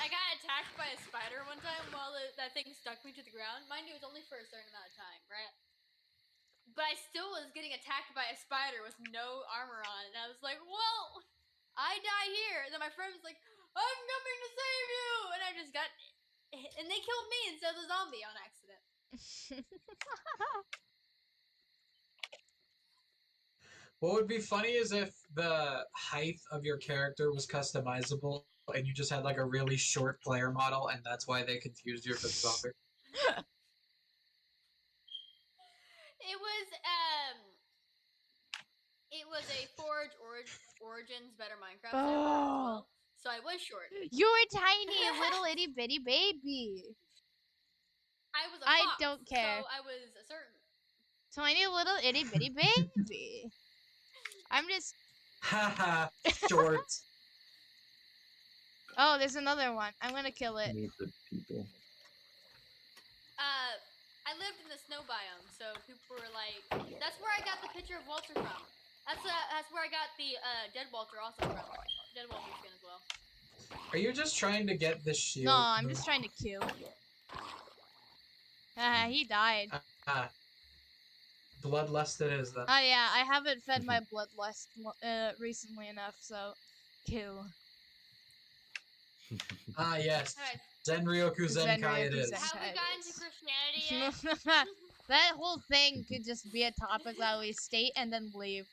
I got attacked by a spider one time while that thing stuck me to the ground. Mind you, it was only for a certain amount of time, right? But I still was getting attacked by a spider with no armor on, and I was like, well, I die here. And then my friend was like, I'm coming to save you, and I just got, and they killed me instead of the zombie on accident. What would be funny is if the height of your character was customizable and you just had like a really short player model, and that's why they confused you for the zombie. It was a Forge Origins Better Minecraft server as well, so I was short. You were tiny, little itty bitty baby. I was a I fox, don't care. so I was a certain. Tiny little itty bitty baby. I'm just. Haha, short. Oh, there's another one. I'm gonna kill it. Meet the people. I lived in the snow biome, so people were like, "That's where I got the picture of Walter from." That's where I got the dead Walter also from. Dead Walter skin as well. Are you just trying to get this shield? No, I'm just trying to kill. He died. Bloodlust it is then. Oh yeah, I haven't fed my bloodlust recently enough, so kill. Ah yes, Alright, Zenryoku Zenkai it Zenryoku is. Zenkai. have we gotten to Christianity yet? That whole thing could just be a topic that we state and then leave.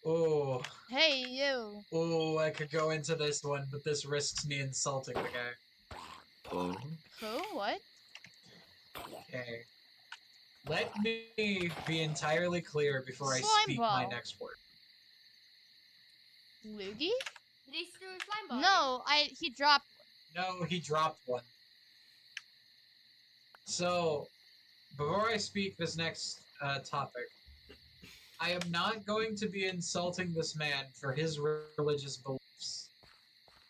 Oh. Hey, you. Oh, I could go into this one, but this risks me insulting the guy. Oh. Who? What? Okay. Let me be entirely clear before I Slime speak ball. my next word. Loogie? Did he throw a slime ball? No, he dropped No, he dropped one. So, before I speak this next topic, I am not going to be insulting this man for his religious beliefs.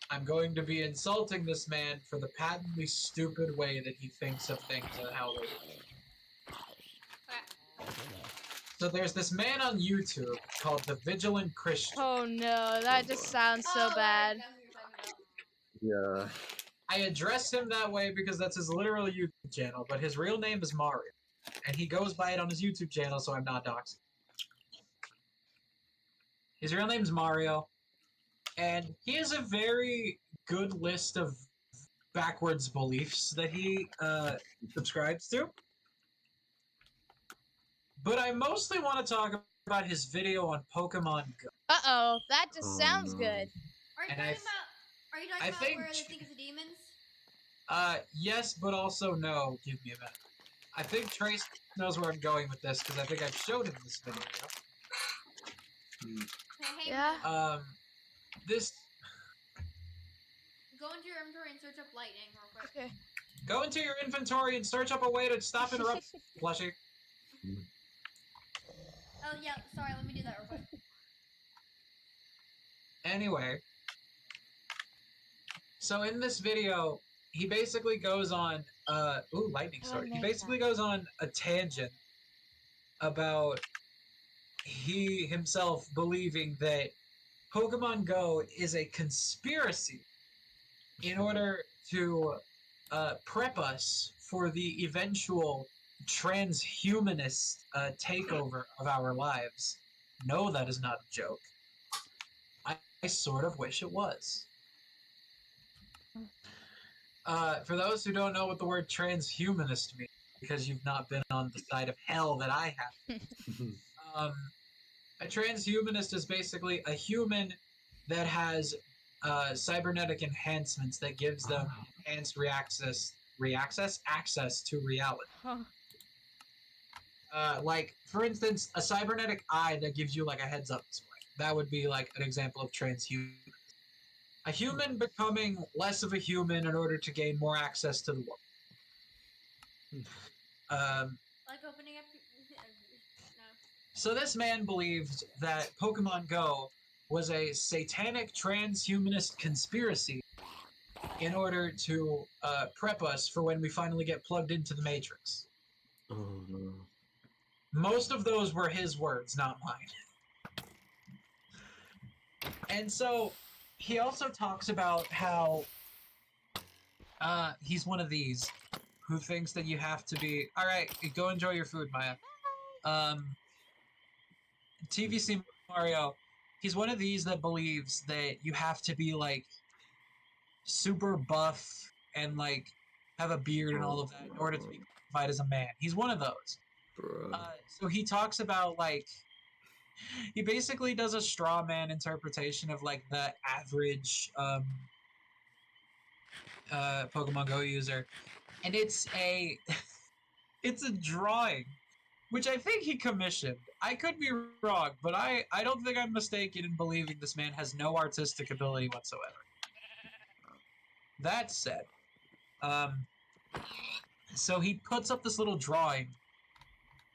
I'm going to be insulting this man for the patently stupid way that he thinks of things and how they work. So there's this man on YouTube called the Vigilant Christian. Oh no, that just sounds so bad. Yeah. I address him that way because that's his literal YouTube channel, but his real name is Mario. And he goes by it on his YouTube channel, so I'm not doxing. His real name's Mario, and he has a very good list of backwards beliefs that he subscribes to. But I mostly want to talk about his video on Pokemon Go. Uh-oh, that just Oh, sounds no. good. Are you And talking about? Are you talking I about think- where they think it's the demons? Yes, but also no. Give me a minute. I think Trace knows where I'm going with this because I think I've showed him this video. Hey, Yeah. Moon, This go into your inventory and search up lightning real quick. Okay. go into your inventory and search up a way to stop interrupt Plushy. Oh yeah, sorry. Let me do that real quick. Anyway, so in this video, he basically goes on lightning sword. He basically goes on a tangent about he himself believing that Pokemon Go is a conspiracy in order to prep us for the eventual transhumanist takeover of our lives. No, that is not a joke. I sort of wish it was. For those who don't know what the word transhumanist means, because you've not been on the side of hell that I have, a transhumanist is basically a human that has cybernetic enhancements that gives them enhanced access to reality. Like, for instance, a cybernetic eye that gives you like a heads-up display. That would be like an example of transhuman. A human becoming less of a human in order to gain more access to the world. Like opening up. No. So this man believed that Pokemon Go was a satanic transhumanist conspiracy in order to prep us for when we finally get plugged into the Matrix. Oh no. Most of those were his words, not mine. And so he also talks about how he's one of these who thinks that you have to be... Alright, go enjoy your food, Maya. TVC Mario, he's one of these that believes that you have to be, like, super buff and, like, have a beard and all of that in order to be classified as a man. He's one of those. So he talks about, like... He basically does a straw man interpretation of, like, the average Pokemon Go user. And it's a... it's a drawing, which I think he commissioned. I could be wrong, but I don't think I'm mistaken in believing this man has no artistic ability whatsoever. That said, so he puts up this little drawing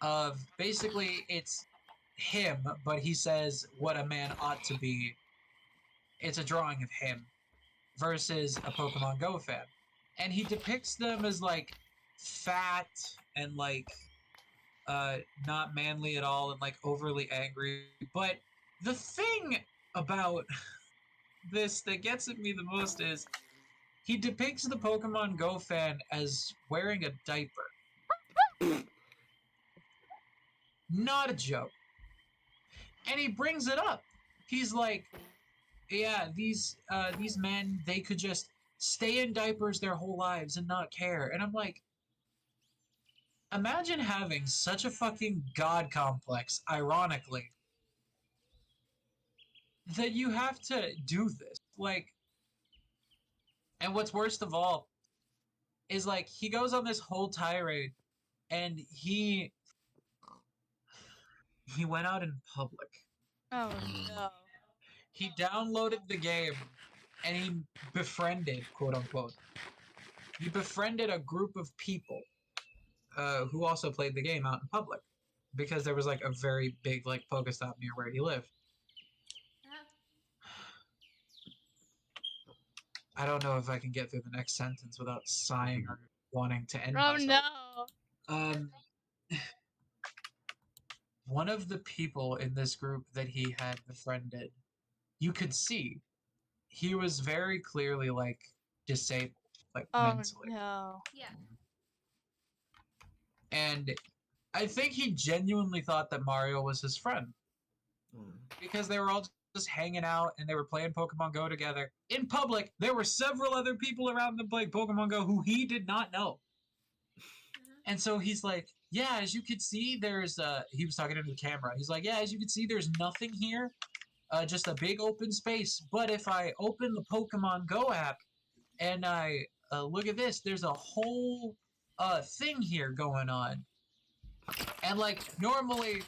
of basically it's him, but he says what a man ought to be. It's a drawing of him versus a Pokemon Go fan. And he depicts them as like fat and like not manly at all and like overly angry. But the thing about this that gets at me the most is he depicts the Pokemon Go fan as wearing a diaper. Not a joke. And he brings it up. He's like, yeah, these men, they could just stay in diapers their whole lives and not care. And I'm like, imagine having such a fucking god complex, ironically, that you have to do this. Like, and what's worst of all is like he goes on this whole tirade and he went out in public. Oh no. He downloaded the game and he befriended, quote unquote. He befriended a group of people who also played the game out in public because there was like a very big like Pokestop near where he lived. I don't know if I can get through the next sentence without sighing or wanting to end Oh myself. no. One of the people in this group that he had befriended, you could see he was very clearly like disabled, like mentally. No. Yeah. And I think he genuinely thought that Mario was his friend because they were all just hanging out and they were playing Pokemon Go together in public. There were several other people around them playing Pokemon Go who he did not know. And so he's like, yeah, as you can see, there's he was talking into the camera. He's like, yeah, as you can see, there's nothing here, just a big open space. But if I open the Pokemon Go app and I look at this. There's a whole thing here going on. And like normally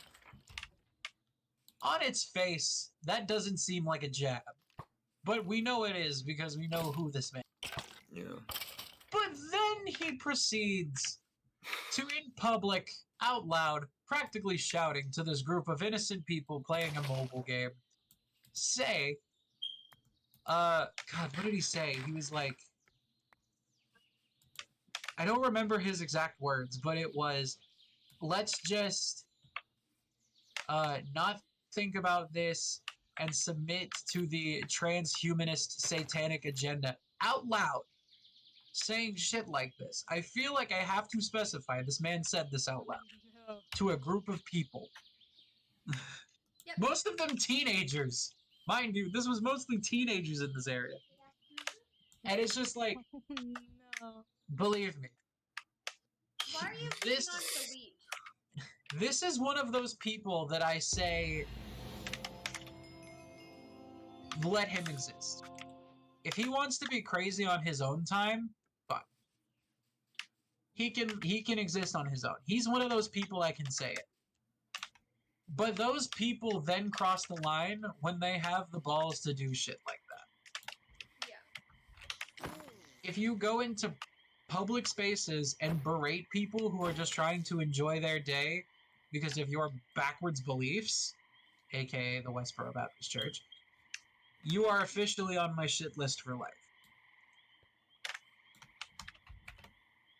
on its face, that doesn't seem like a jab. But we know it is because we know who this man is. Yeah. But then he proceeds to, in public, out loud, practically shouting to this group of innocent people playing a mobile game, say, God, what did he say? He was like, I don't remember his exact words, but it was, let's just not think about this and submit to the transhumanist satanic agenda out loud, saying shit like this. I feel like I have to specify this man said this out loud No. to a group of people. Yep. Most of them teenagers. Mind you, this was mostly teenagers in this area. And it's just like, No. believe me, Why are you This- picking on the weed? this is one of those people that I say, let him exist. If he wants to be crazy on his own time, fine. He can exist on his own. He's one of those people I can say it. But those people then cross the line when they have the balls to do shit like that. Yeah. If you go into public spaces and berate people who are just trying to enjoy their day because of your backwards beliefs, aka the Westboro Baptist Church, you are officially on my shit list for life.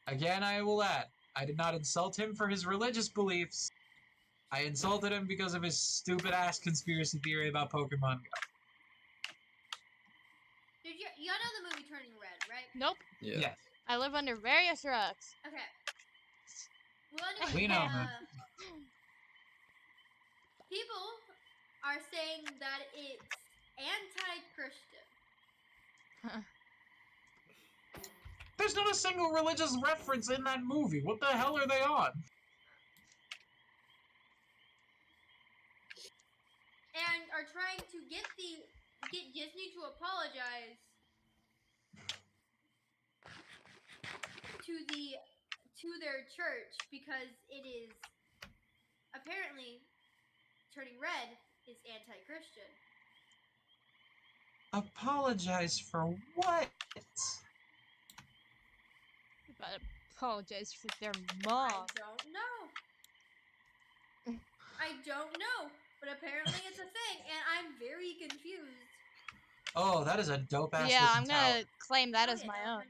Again, I will add, I did not insult him for his religious beliefs. I insulted him because of his stupid-ass conspiracy theory about Pokemon Go. Did you all know the movie Turning Red, right? Nope. Yeah. Yes. I live under various rocks. Okay. Well, anyway, We know, man. people are saying that it's anti-Christian. There's not a single religious reference in that movie. What the hell are they on? And are trying to get Disney to apologize to their church because it is apparently Turning Red is anti-Christian. Apologize for what? But apologize for their I mom. don't know, but apparently it's a thing, and I'm very confused. Oh, that is a dope-ass Yeah, looking I'm gonna towel. claim that Oh, as yeah, my no, own. 100%.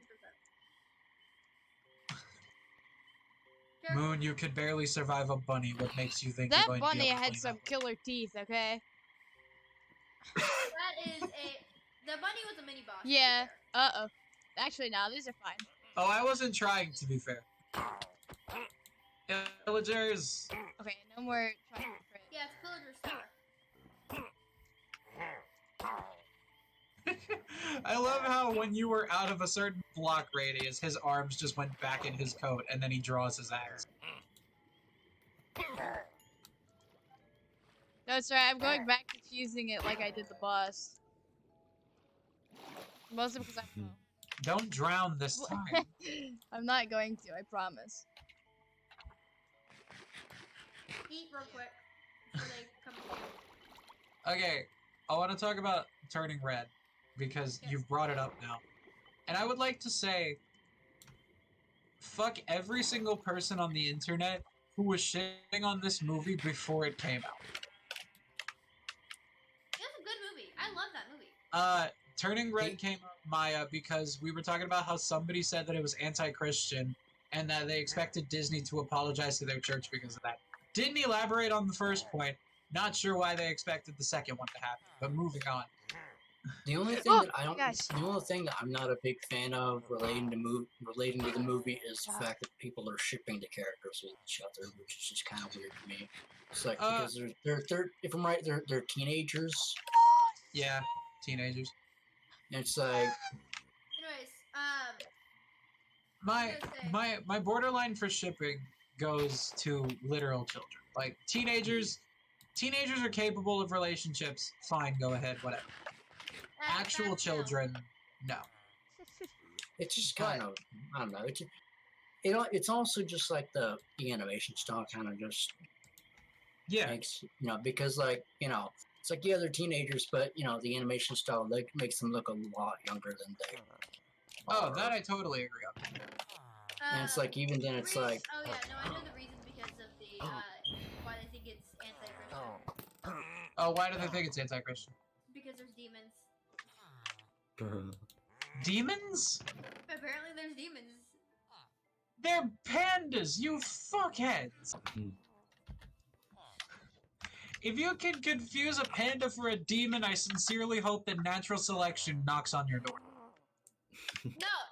Careful. Moon, you could barely survive a bunny. What makes you think That you're going to be bunny able to had clean some that? killer teeth, okay? That is the bunny was a mini boss. to be Yeah. fair. Uh-oh. Actually, no, these are fine. Oh, I wasn't trying, to be fair. Villagers. Okay, no more trying to crit. Yeah, it's Pillager Star. I love how when you were out of a certain block radius, his arms just went back in his coat, and then he draws his axe. No, it's right. I'm going back to fusing it like I did the boss. Mostly because I'm low. Don't drown this time. I'm not going to, I promise. Eat real quick before they come to you. Okay, I want to talk about Turning Red, because Yeah. you've brought it up now. And I would like to say, fuck every single person on the internet who was shitting on this movie before it came out. It's a good movie. I love that movie. Turning Red came up, Maya, because we were talking about how somebody said that it was anti-Christian, and that they expected Disney to apologize to their church because of that. Didn't elaborate on the first point. Not sure why they expected the second one to happen, but moving on. The only thing Oh, that I don't, gosh. the only thing that I'm not a big fan of relating to the movie is the fact that people are shipping the characters with each other, which is just kind of weird to me. It's like because they're if I'm right, they're teenagers. Yeah, teenagers. And it's like Anyways, My borderline for shipping goes to literal children. Like teenagers are capable of relationships. Fine, go ahead, whatever. Actual no. children, no. It's just kind of, I don't know. It's also just like the animation style kind of just Yeah. makes, because like, it's like, yeah, they're teenagers, but, the animation style makes them look a lot younger than they Oh, are. that I totally agree on. And it's like, even then, it's like, Oh yeah, no, I know the reason because of the why they think it's anti-Christian. Oh, why do they think it's anti-Christian? Because there's demons. Demons? Apparently, there's demons. They're pandas, you fuckheads! If you can confuse a panda for a demon, I sincerely hope that natural selection knocks on your door. No,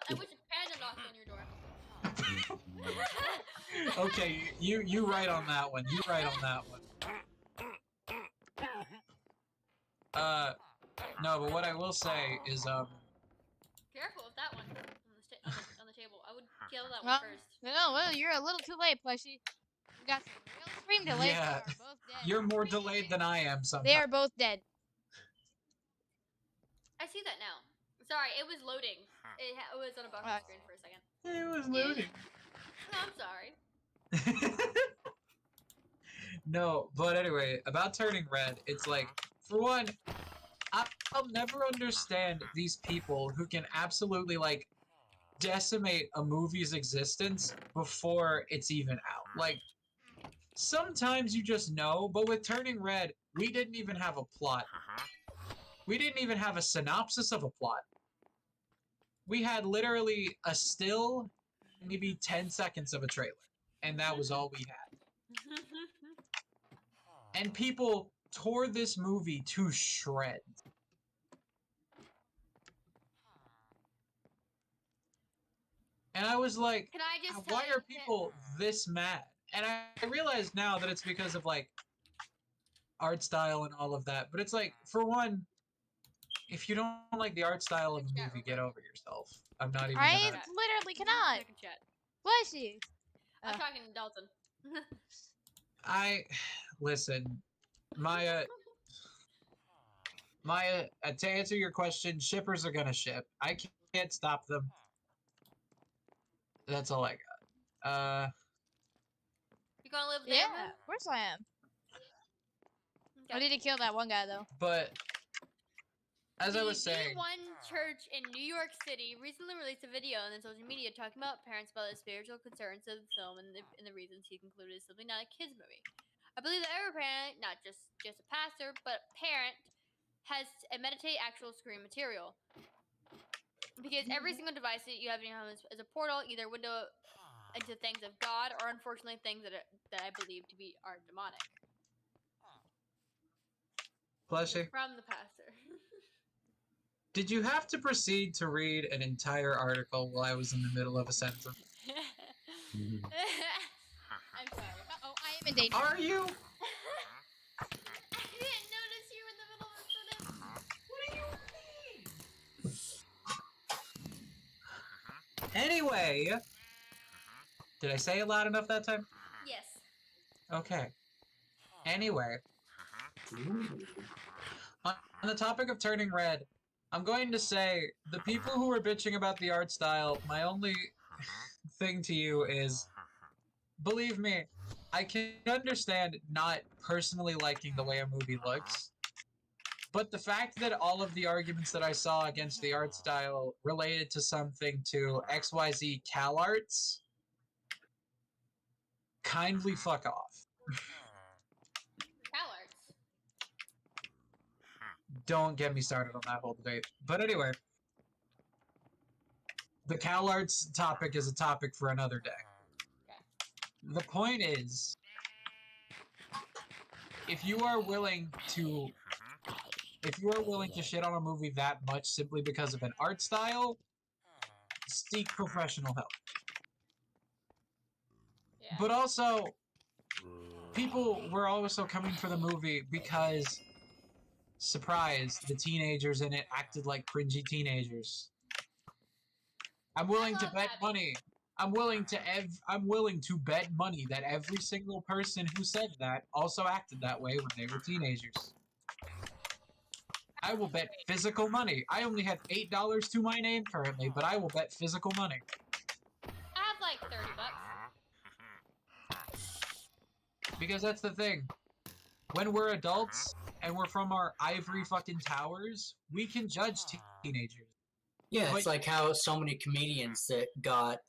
I wish a panda knocked on your door. Okay, you right on that one. You right on that one. No, but what I will say is, Careful with that one on the table. I would kill that Well, one first. no, well, you're a little too late, Plushie. We got some real screen delays. Yeah, They are both dead. you're more delayed than I am sometimes. They are both dead. I see that now. Sorry, it was loading. It was on a buffer screen for a second. It was loading. No, I'm sorry. No, but anyway, about turning red, it's like, for one, I'll never understand these people who can absolutely, like, decimate a movie's existence before it's even out. Like, sometimes you just know, but with Turning Red, we didn't even have a plot. We didn't even have a synopsis of a plot. We had literally a still, maybe 10 seconds of a trailer, and that was all we had. And people tore this movie to shreds. And I was like, Can I just why tell are people this mad? And I realize now that it's because of, like, art style and all of that. But it's like, for one, if you don't like the art style of a movie, get over yourself. I'm not even I gonna... literally cannot. Second chat. Plushie. I'm talking to Dalton. Listen, Maya, to answer your question, shippers are gonna ship. I can't stop them. That's all I got. You gonna live Yeah, there? of course I am. Okay. I need to kill that one guy, though. But, as I was The saying... One church in New York City recently released a video on social media talking about parents about the spiritual concerns of the film and the reasons he concluded it's simply not a kids movie. I believe that every parent, not just a pastor, but parent, has a meditate actual screen material. Because every single device that you have in your home is a portal, either a window into things of God or unfortunately things that I believe to be are demonic. Plushie, From the pastor. did you have to proceed to read an entire article while I was in the middle of a sentence? I'm sorry. Uh-oh, I am in danger. Are you? I didn't notice you in the middle of a sentence. What do you mean? Anyway, did I say it loud enough that time? Yes. Okay. Anyway, on the topic of turning red, I'm going to say the people who are bitching about the art style, my only thing to you is, believe me, I can understand not personally liking the way a movie looks, but the fact that all of the arguments that I saw against the art style related to something to XYZ Cal Arts, kindly fuck off. CalArts. Don't get me started on that whole debate. But anyway, the Cal Arts topic is a topic for another day. The point is, if you are willing to shit on a movie that much simply because of an art style, seek professional help. Yeah. But also, people were also coming for the movie because, surprise, the teenagers in it acted like cringy teenagers. I'm willing to bet money. I'm willing to bet money that every single person who said that also acted that way when they were teenagers. I will bet physical money. I only have $8 to my name currently, but I will bet physical money. I have like $30. Because that's the thing. When we're adults and we're from our ivory fucking towers, we can judge teenagers. Yeah, But- it's like how so many comedians that got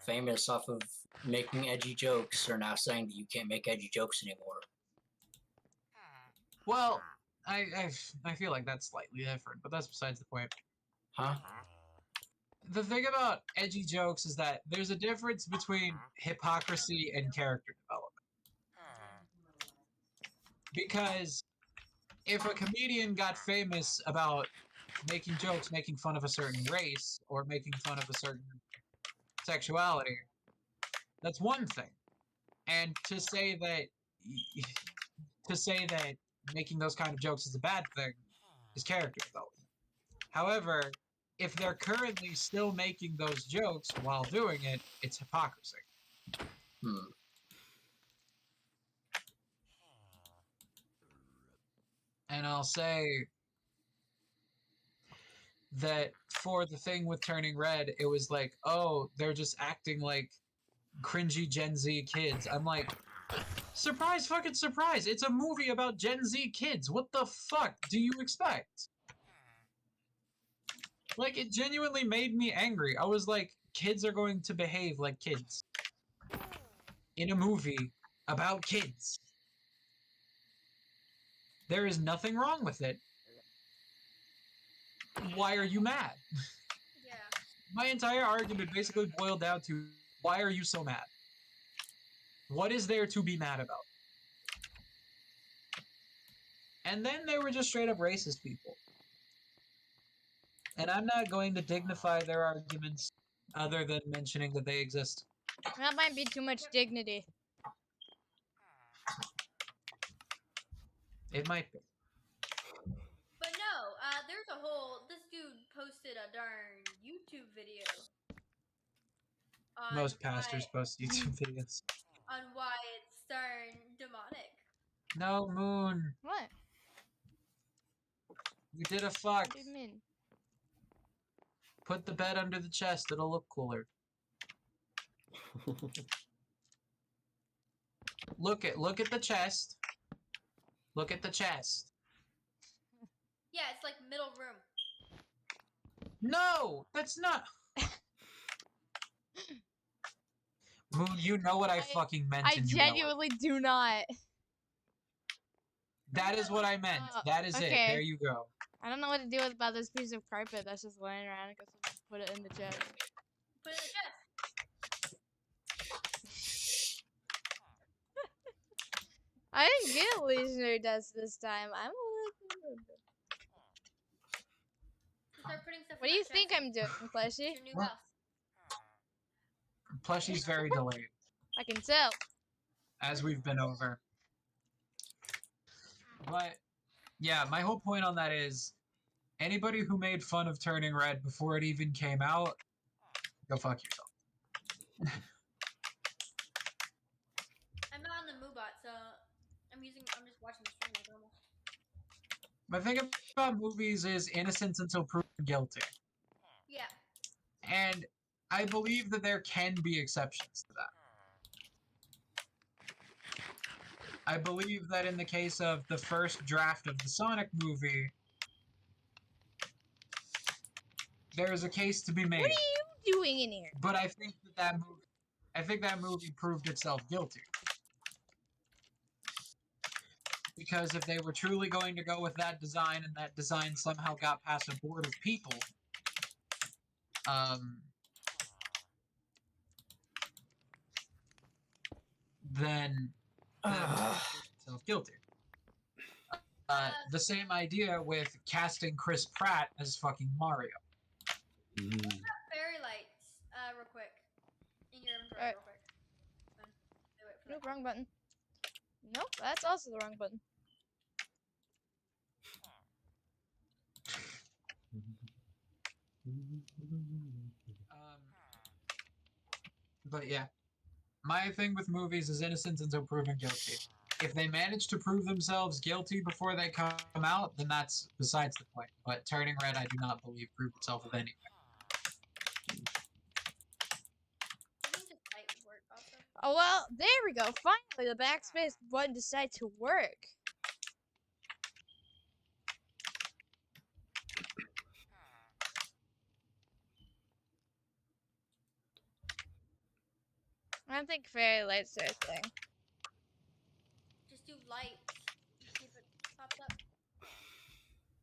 famous off of making edgy jokes are now saying that you can't make edgy jokes anymore. Well, I feel like that's slightly different, but that's besides the point. Huh? The thing about edgy jokes is that there's a difference between hypocrisy and character development. Because if a comedian got famous about making jokes, making fun of a certain race, or making fun of a certain sexuality, that's one thing. And to say that making those kind of jokes is a bad thing is character development. However, if they're currently still making those jokes while doing it, it's hypocrisy. Hmm. And I'll say that for the thing with Turning Red, it was like, oh, they're just acting like cringy Gen Z kids. I'm like, surprise fucking surprise, it's a movie about Gen Z kids. What the fuck do you expect? Like, it genuinely made me angry. I was like, kids are going to behave like kids in a movie about kids. There is nothing wrong with it. Why are you mad? Yeah. My entire argument basically boiled down to, why are you so mad? What is there to be mad about? And then they were just straight up racist people. And I'm not going to dignify their arguments other than mentioning that they exist. That might be too much dignity. It might be. But no, there's a whole. This dude posted a darn YouTube video. On Most pastors post YouTube videos. on why it's darn demonic. No, Moon. What? You did a fuck. What do you mean? Put the bed under the chest. It'll look cooler. Look at the chest. Look at the chest. Yeah, it's like middle room. No, that's not. Moon, you know what I fucking meant. I and you know it. genuinely do not. That is what I meant. Oh, That is it. okay. There you go. I don't know what to do about this piece of carpet that's just laying around. I guess I'll just put it in the chest. Put it in the chest. I didn't get legendary dust this time. I'm a little. Start putting stuff. What in do you that think chest. I'm doing, It's Fleshy? your new What? house. Plushie's very delayed, I can tell. as we've been over. But yeah, my whole point on that is, anybody who made fun of Turning Red before it even came out, go fuck yourself. I'm not on the Moobot, so I'm just watching the stream like normal. My thing about movies is innocence until proven guilty. Yeah. And I believe that there can be exceptions to that. I believe that in the case of the first draft of the Sonic movie, there is a case to be made. What are you doing in here? But I think that movie proved itself guilty. Because if they were truly going to go with that design, and that design somehow got past a board of people, then itself guilty. The same idea with casting Chris Pratt as fucking Mario. Fairy lights, real quick. In your inventory, Alright. real quick. Wait for Nope, that. wrong button. Nope, that's also the wrong button. But yeah, my thing with movies is innocence until proven guilty. if they manage to prove themselves guilty before they come out, then that's besides the point. But turning red, I do not believe proved itself of any. I think this might work also. Oh, well, there we go. Finally, the backspace button decided to work. I don't think fairy lights are a thing. Just do lights. See if it pops up.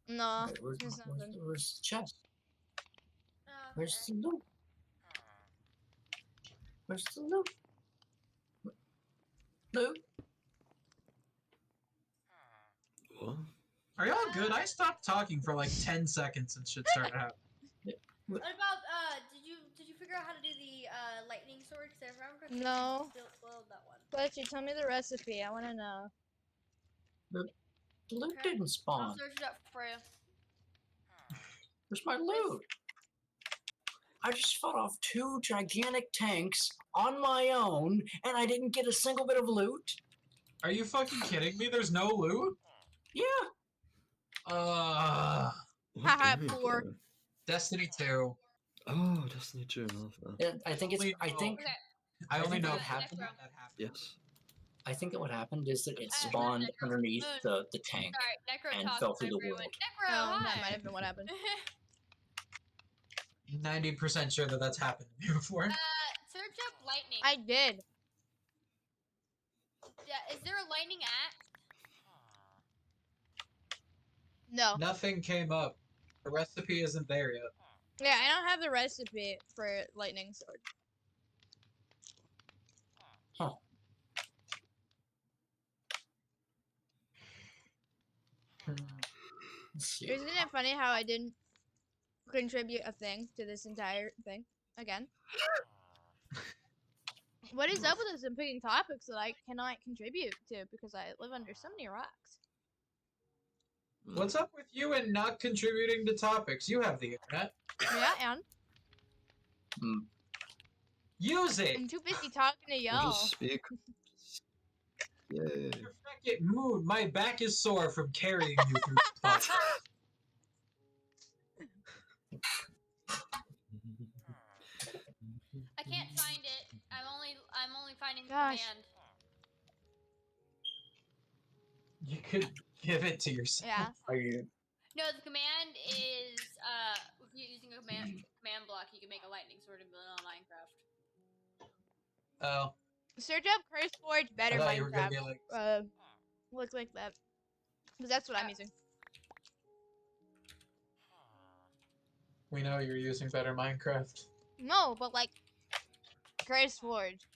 No, Wait, where's, there's where's, nothing. where's the chest? Okay. Where's the loot? Where's the loot? Loot? What? Are y'all good? I stopped talking for like 10 seconds and shit started happening. What about did you figure out how to do the lightning sword? Because I remember correctly, No. you spoiled that one. Fletchy, tell me the recipe. I want to know. The loot Okay. didn't I'll spawn. search it up for you. Where's my loot? I just fought off 2 gigantic tanks on my own, and I didn't get a single bit of loot. Are you fucking kidding me? There's no loot? Yeah. Uh, What Haha, game are you poor. playing? Destiny 2. Oh, Destiny 2, another fan. Yeah, I think it's. I think. Okay. I only think know that that happened. happened. Yes. I think that what happened is that it Moon, spawned Necro, underneath Moon. the tank. Sorry, Necro And talked fell through the everyone. world. Necro, Oh, hi. that might have been what happened. 90% sure that that's happened to me before. Search up lightning. I did. Yeah, is there a lightning axe? No. Nothing came up. The recipe isn't there yet. Yeah, I don't have the recipe for lightning sword. Let's see. Isn't it funny how I didn't contribute a thing to this entire thing again? What is up with this? I'm picking topics that I cannot contribute to because I live under so many rocks. What's up with you and not contributing to topics? You have the internet. Yeah, and Use it! I'm too busy talking to Or y'all. just speak. Yay. Your fucking mood. My back is sore from carrying you through this podcast. I can't find it. I'm only finding the Gosh. command. You could give it to yourself. Yeah. Are you? No, the command is if you're using a command block, you can make a lightning sword in vanilla Minecraft. Oh. Search up Curse Forge I better thought you were gonna Minecraft. be like, Looks like that. Because that's what I'm using. we know you're using better Minecraft. No, but like Curse Forge.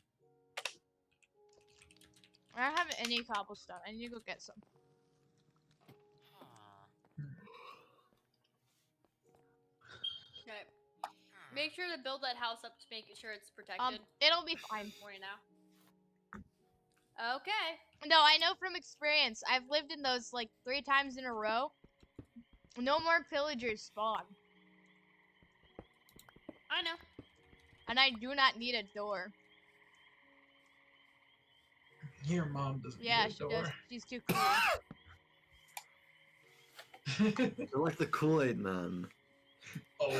I don't have any cobblestone. I need to go get some. Okay. Make sure to build that house up to make sure it's protected. It'll be fine. For you now. Okay. No, I know from experience. I've lived in those like 3 times in a row. No more pillagers spawn. I know. And I do not need a door. Your mom doesn't Yeah, need a she does. door. She's too cool. You're like the Kool-Aid man. Oh,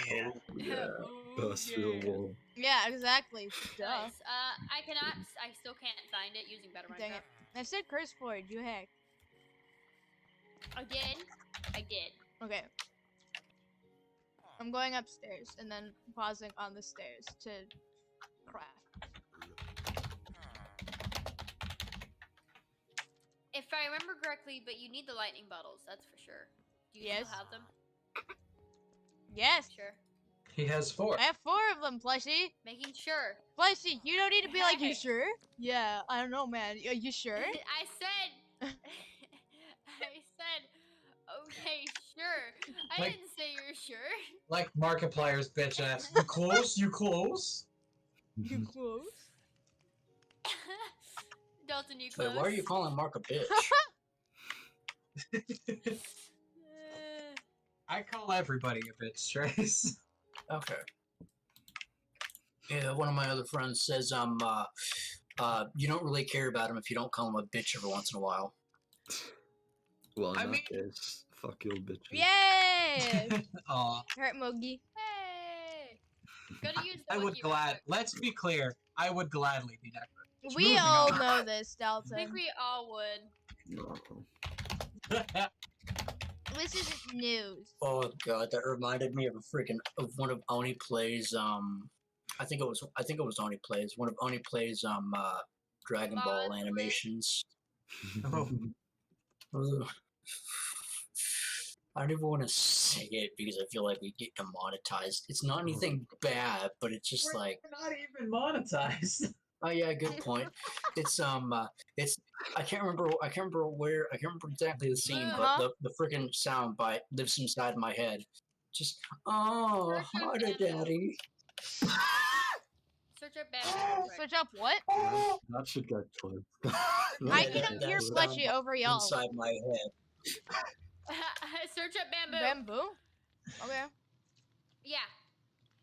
yeah. Oh, yeah. Oh, Burst through the yeah. wall. Yeah, exactly. Duh. Nice. I still can't find it using better Dang it. Minecraft. I said Curse Forge, you heck. I did. Okay. I'm going upstairs and then pausing on the stairs to craft. If I remember correctly, but you need the lightning bottles, that's for sure. Do you Yes. still have them? Yes! Sure. He has 4. I have 4 of them, Plushie! Making sure. Plushie, you don't need to be like, you Hey. sure? Yeah, I don't know, man. Are you sure? I said. Okay, sure. I Like- didn't say you're sure. Like Markiplier's bitch ass. You close? You close? You close? Dalton, you Wait, close? why are you calling Mark a bitch? I call everybody a bitch, Trace. Okay. Yeah, one of my other friends says I'm You don't really care about him if you don't call him a bitch every once in a while. Well, in I that mean- case, fuck your bitches. Yay! Aw. Hurt Moogie. Hey! Gotta use the I would wiki real quick. let's be clear, I would gladly be necro. We Moving all on. know this, I Dalton. think we all would. No. This isn't news. Oh god, that reminded me of one of Oni Plays. I think it was Oni Plays. One of Oni Plays Dragon Ball Mods. animations. Oh. Ugh. I don't even want to say it because I feel like we get demonetized. It's not anything bad, but it's just like, We're not even monetized. oh yeah, good point. It's I can't remember exactly the scene, but the freaking sound bite lives inside my head. Just oh, harder, daddy. Search up Bamboo. Switch up what? That should get clipped. I Yeah, can that hear sound Fleshy over y'all. inside my head. Search up Bamboo. Bamboo? Okay. Yeah.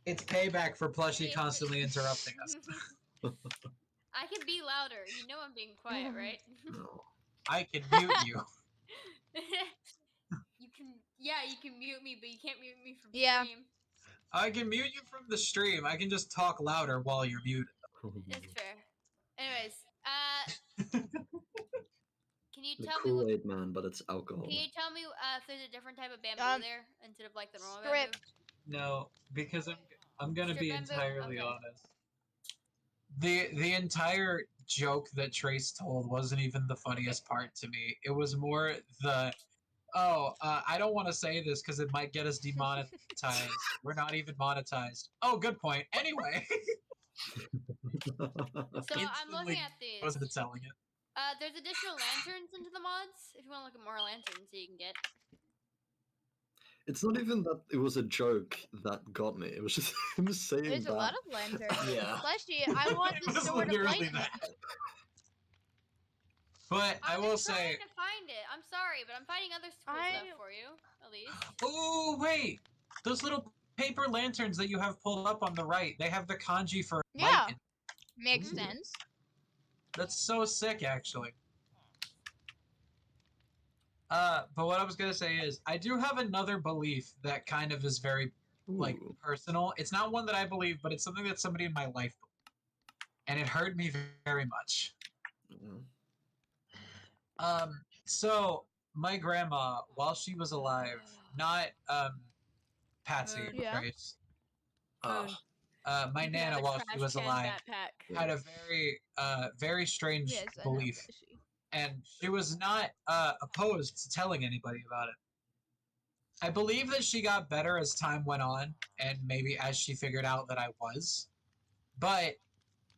It's payback for Plushie constantly interrupting us. I can be louder. You know I'm being quiet, right? No. I can mute you. You can mute me, but you can't mute me from Yeah. stream. I can mute you from the stream. I can just talk louder while you're muted. That's fair. Anyways, can you The tell me? Kool-Aid man, but it's alcohol. Can you tell me if there's a different type of bamboo there instead of like the normal Strip. bamboo? No, because I'm gonna Strip be bamboo? entirely Okay. honest. The entire joke that Trace told wasn't even the funniest part to me. It was more the I don't want to say this because it might get us demonetized. We're not even monetized. Oh, good point. Anyway, So I'm Instantly looking at these. wasn't telling it. There's additional lanterns into the mods. If you want to look at more lanterns, you can get. It's not even that it was a joke that got me. It was just him saying There's that. a lot of lanterns. Yeah. Fleshy, I want It the was sword of literally lightning. that. But I I'm will just say, trying to find it. I'm sorry, but I'm finding other cool I- stuff for you, at least. oh wait, those little paper lanterns that you have pulled up on the right, they have the kanji for Yeah. light. Makes Ooh. sense. That's so sick, actually. But what I was gonna say is, I do have another belief that kind of is very like Ooh. personal. It's not one that I believe, but it's something that somebody in my life believed, and it hurt me very much. Yeah. So my grandma, while she was alive, not Patsy, Moon. Yeah. Trace, Uh, my You can have nana a while she trash was can alive backpack. had a very strange Yes, I know, belief, Fleshy. and she was not opposed to telling anybody about it. I believe that she got better as time went on, and maybe as she figured out that I was. But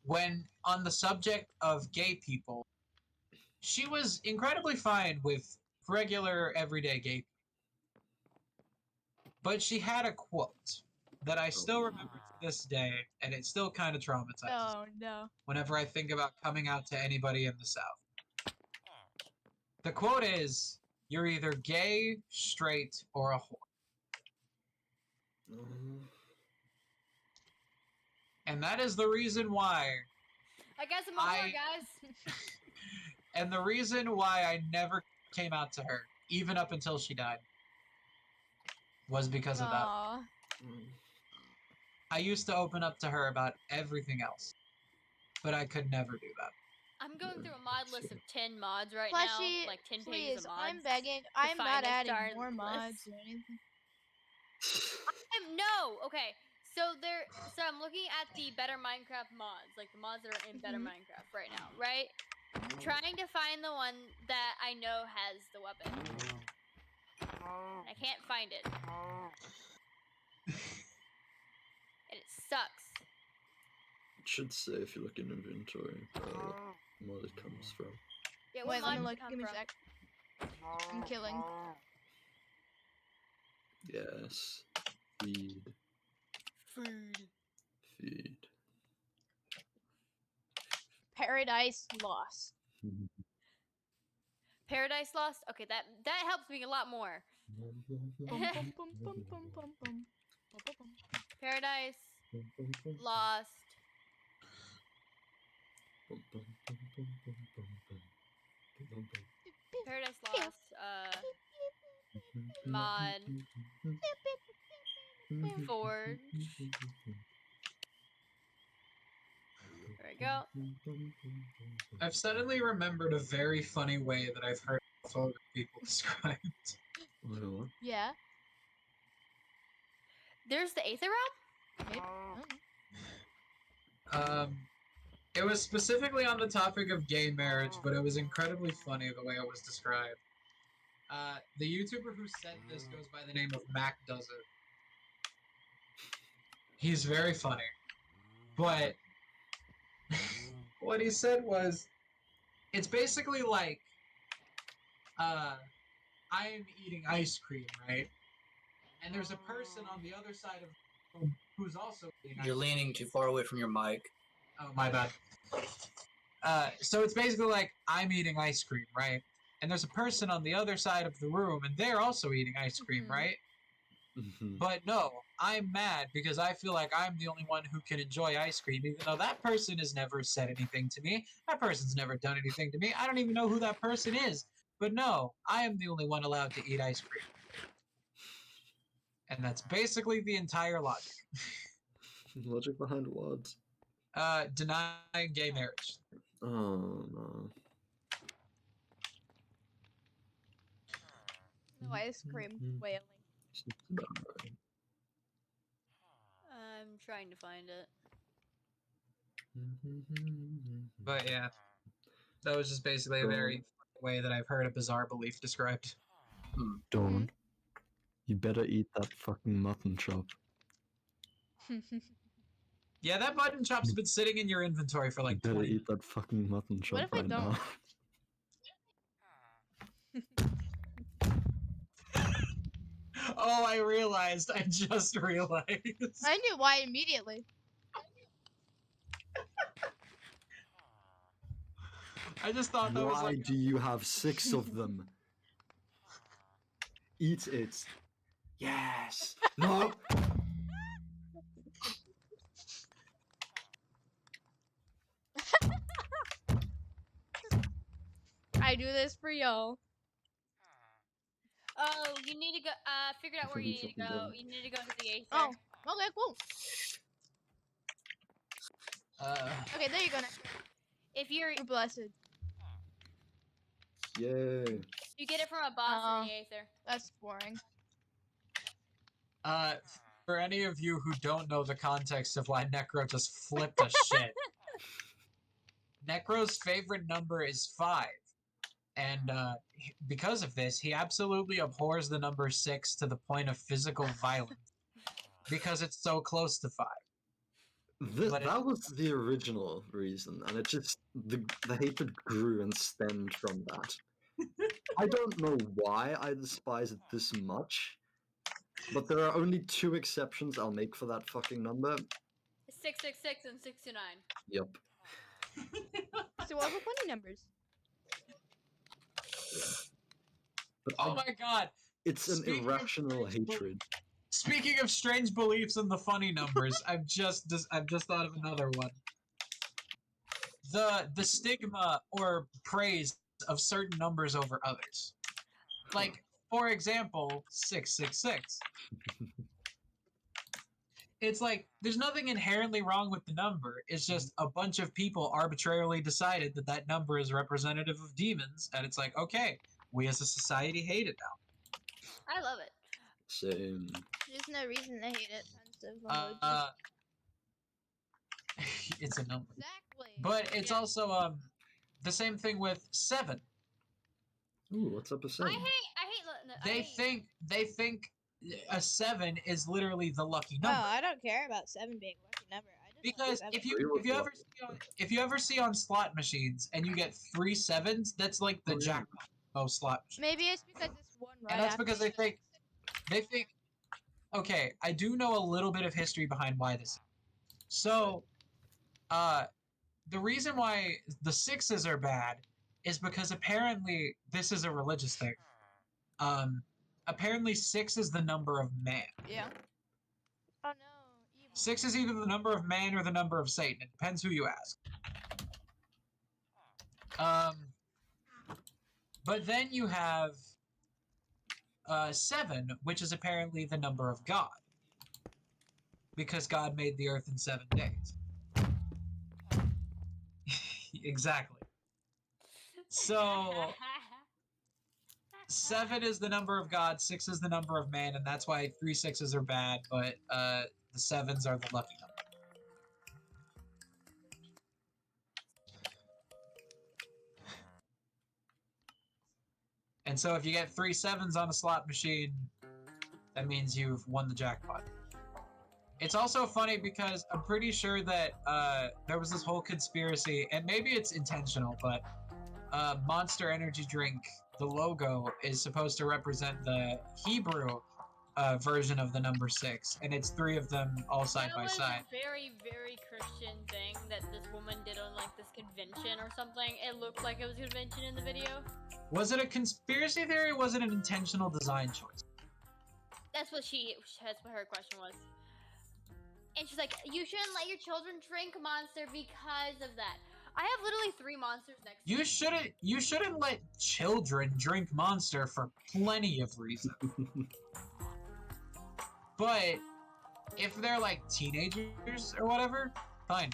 when on the subject of gay people, she was incredibly fine with regular, everyday gay people. But she had a quote that I still remember to this day, and it still kind of traumatizes me Oh no. whenever I think about coming out to anybody in the South. The quote is, "You're either gay, straight, or a whore." And that is the reason why, I guess I'm a whore, guys. and the reason why I never came out to her, even up until she died, was because of that. Aw. I used to open up to her about everything else, but I could never do that. I'm going through a mod list of 10 mods right Fleshy, now, like 10 pages please, of mods. I'm begging. I'm find not a adding darn more list. mods or anything. No, okay. So I'm looking at the Better Minecraft mods, like the mods that are in Better Mhm. Minecraft right now, right? Trying to find the one that I know has the weapon. I can't find it. And it sucks. It should say if you look in inventory what it comes from. Yeah, Wait, what let me mod look. did it Give me a come sec. I'm killing. Yes. Feed. from? Food. Feed. Paradise Lost. Paradise Lost? Okay, that helps me a lot more. Bum, bum, bum, bum, bum, bum, bum. Bum, bum, bum. Paradise Lost. Paradise Lost, mod, Forge. There we go. I've suddenly remembered a very funny way that I've heard other people described. Yeah. There's the Aether Realm? Maybe. I don't know. It was specifically on the topic of gay marriage, but it was incredibly funny the way it was described. The YouTuber who said this goes by the name of Mac Does It. He's very funny. But what he said was, it's basically like, I am eating ice cream, right? And there's a person on the other side of the room who's also eating ice You're cream. leaning too far away from your mic. Oh, my bad. So it's basically like, I'm eating ice cream, right? And there's a person on the other side of the room, and they're also eating ice cream, Mhm. right? But no, I'm mad because I feel like I'm the only one who can enjoy ice cream, even though that person has never said anything to me. That person's never done anything to me. I don't even know who that person is. But no, I am the only one allowed to eat ice cream. And that's basically the entire logic. Logic behind what? Denying gay marriage. Oh no. No ice cream whaling. Seems about right. I'm trying to find it. But yeah, that was just basically a very funny way that I've heard a bizarre belief described. Dawn, you better eat that fucking mutton chop. Yeah, that mutton chop's been sitting in your inventory for You like better 20 eat that fucking mutton chop if I right don't? now. Oh, I realized. I just realized. I knew why immediately. I just thought that was Why like. do you have 6 of them? Eat it. Yes. No. I do this for y'all. Oh, you need to go. Figured out where you need to go. Something You need to go to the Aether. Oh, okay, cool. Okay, there you go. If you're, You're blessed. Yay. you get it from a boss in the Aether. That's boring. For any of you who don't know the context of why Necro just flipped a shit, Necro's favorite number is 5. And because of this, he absolutely abhors the number 6 to the point of physical violence. Because it's so close to 5. But That was the original reason, and it just the hatred grew and stemmed from that. I don't know why I despise it this much, but there are only 2 exceptions I'll make for that fucking number. 666 and 69. Yep. So what were funny numbers? But oh my god! it's an Speaking of irrational strange hatred. Speaking of strange beliefs and the funny numbers, I've just thought of another one. The stigma or praise of certain numbers over others. Like, for example, 666. It's like, there's nothing inherently wrong with the number. It's just a bunch of people arbitrarily decided that that number is representative of demons, and it's like, okay, we as a society hate it now. I love it. Same. There's no reason to hate it. It's a number. Exactly. But it's also the same thing with 7. Ooh, what's up with 7? They think a 7 is literally the lucky No, number. I don't care about 7 being a lucky number. I just Because like if you ever see on slot machines and you get 3 7s, that's like the jackpot of slot machines. maybe it's because it's one right. And that's after because the they think. Okay, I do know a little bit of history behind why this is. So, the reason why the 6s are bad is because apparently this is a religious thing. Apparently 6 is the number of man. Yeah. Oh no. Evil. 6 is either the number of man or the number of Satan. It depends who you ask. But then you have 7, which is apparently the number of God, because God made the earth in 7 days. Exactly. So 7 is the number of God, 6 is the number of man, and that's why 3 6s are bad, but the 7s are the lucky number. And so if you get 3 7s on a slot machine, that means you've won the jackpot. It's also funny because I'm pretty sure that there was this whole conspiracy, and maybe it's intentional, but Monster Energy drink, the logo, is supposed to represent the Hebrew version of the number 6, and it's 3 of them all side by side. That was a very, very Christian thing that this woman did on like this convention or something. It looked like it was a convention in the video. Was it a conspiracy theory, or was it an intentional design choice? That's what her question was. And she's like, you shouldn't let your children drink Monster because of that. I have literally 3 Monsters next to me. You shouldn't let children drink Monster for plenty of reasons. But if they're like teenagers or whatever, fine.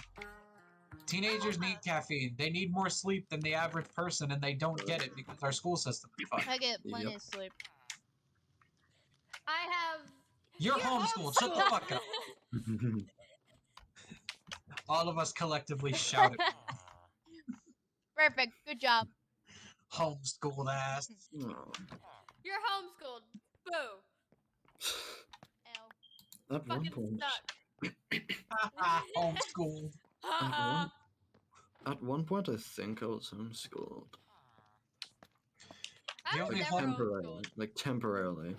Teenagers need caffeine. They need more sleep than the average person, and they don't get it because our school system is fucked. I get plenty of sleep. I have. You're homeschooled. Shut the fuck up. All of us collectively shout it. Perfect. Good job. Homeschooled ass. Oh. You're homeschooled. Boo. Ow. At one Fucking point, stuck. Homeschooled. at one point, I think I was homeschooled. I was only never Temporarily, homeschooled. like temporarily.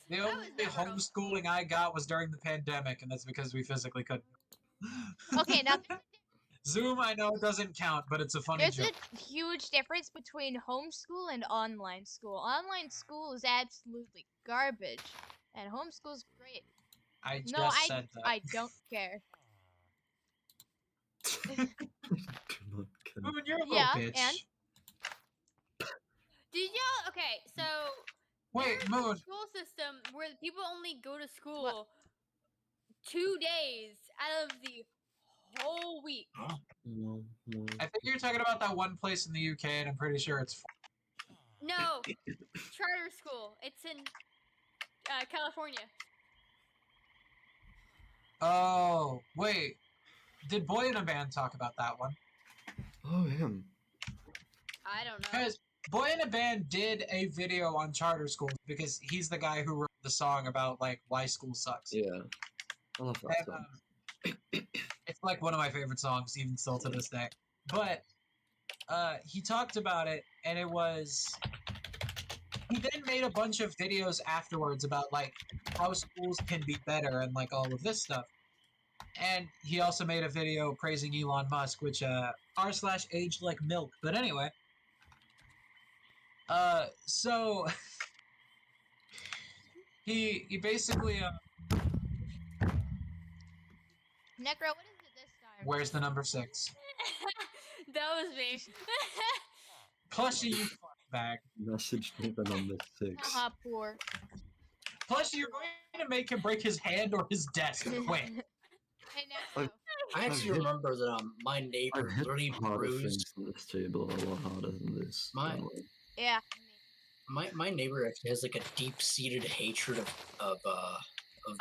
The I was only never homeschooling I got was during the pandemic, and that's because we physically couldn't. Okay, now Zoom, I know, doesn't count, but it's a funny there's joke. a huge difference between homeschool and online school. Online school is absolutely garbage, and homeschool's great. I just No, said that. I don't care. Do not care. Moon, you're a little Yeah, bitch. and? Did y'all? Okay, so Wait, there's Moon. a school system where people only go to school 2 days out of the whole week. No, no. I think you're talking about that one place in the UK, and I'm pretty sure it's. No, charter school. It's in California. Oh, wait. Did Boy in a Band talk about that one? Oh, him. I don't know. Because Boy in a Band did a video on charter schools because he's the guy who wrote the song about like why school sucks. Yeah. I love that And, song. it's like one of my favorite songs, even still to this day. But he talked about it, and it was. He then made a bunch of videos afterwards about like how schools can be better and like all of this stuff. And he also made a video praising Elon Musk, which r/aged like milk. But anyway, so he basically Necro, what is it this time? where's the number 6? That was me. Plushie, you fuck bag. Message me the number 6. Haha, poor. Plushie, you're going to make him break his hand or his desk. Quick. Hey, Necro. I actually hit- remember that my neighbor I've hit literally harder bruised things than this table a lot harder than this. My- by the way. Yeah. my neighbor actually has like a deep-seated hatred of I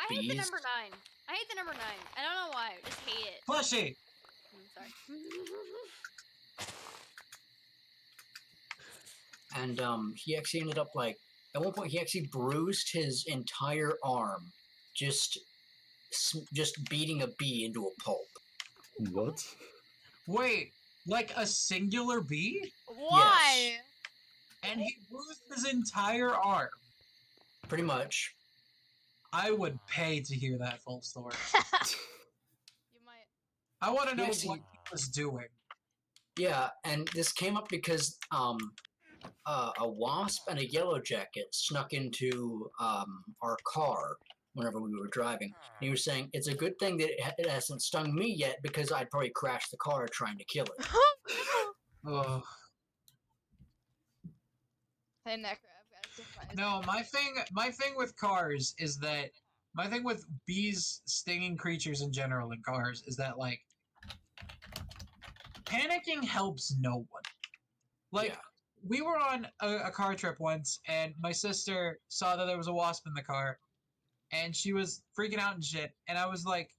hate bees. the number 9. I hate the number 9. I don't know why. I just hate it. Plushie! I'm sorry. And he actually ended up like at one point he actually bruised his entire arm just beating a bee into a pulp. What? Wait, like a singular bee? Why? And he bruised his entire arm. Pretty much. I would pay to hear that full story. You might. I want to know Yes, what he was doing. Yeah, and this came up because a wasp and a yellow jacket snuck into our car whenever we were driving. And he was saying, it's a good thing that it hasn't stung me yet because I'd probably crash the car trying to kill it. Ugh. Hey, Necro, I've got a surprise. No, my thing with cars is that my thing with bees stinging creatures in general in cars is that like panicking helps no one. Like Yeah. we were on a car trip once, and my sister saw that there was a wasp in the car, and she was freaking out and shit. And I was like,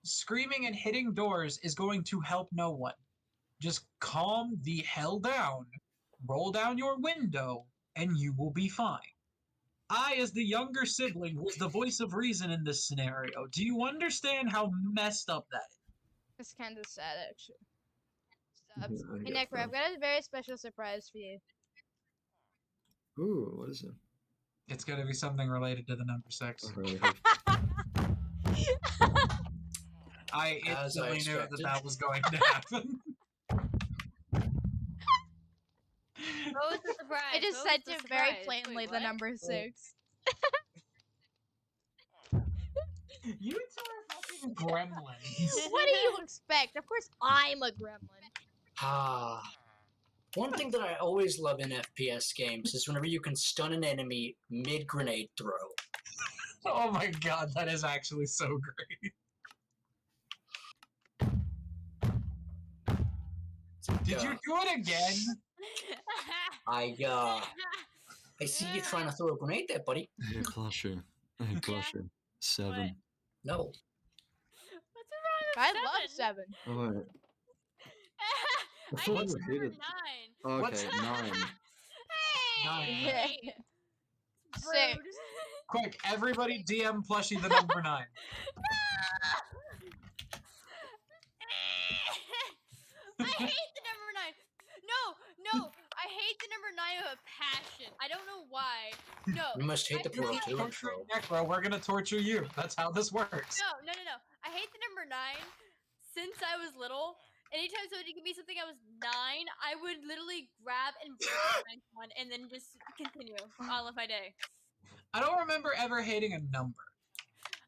screaming and hitting doors is going to help no one. Just calm the hell down, roll down your window, and you will be fine. I, as the younger sibling, was the voice of reason in this scenario. Do you understand how messed up that is? It's kind of sad, actually. Yeah, Subs. I Hey, get Necro, that. I've got a very special surprise for you. Ooh, what is it? It's going to be something related to the number 6. I really hope. I As I instantly knew that expected. that was going to happen. What was the surprise? I just What was said the to very surprise? plainly Wait, the what? number 6. You two are fucking gremlins. What do you expect? Of course, I'm a gremlin. Ah. One thing that I always love in FPS games is whenever you can stun an enemy mid-grenade throw. Oh my god, that is actually so great. Did you do it again? I see you trying to throw a grenade there, buddy. Hey, Clusher. Hey, Clusher. 7. No. What's wrong with I love 7. Alright. I thought hate you number hated- 9. What's- Okay, 9. Hey! Six. Rude. Quick, everybody DM plushie the number 9. I hate the number 9. No, I hate the number 9 with a passion. I don't know why. No. You must hate the I You're Pro hate- 2 torturing intro. Necro, we're gonna torture you. That's how this works. No. I hate the number 9 since I was little. Anytime somebody give me something I was 9, I would literally grab and break the ninth one and then just continue on with my day. I don't remember ever hating a number.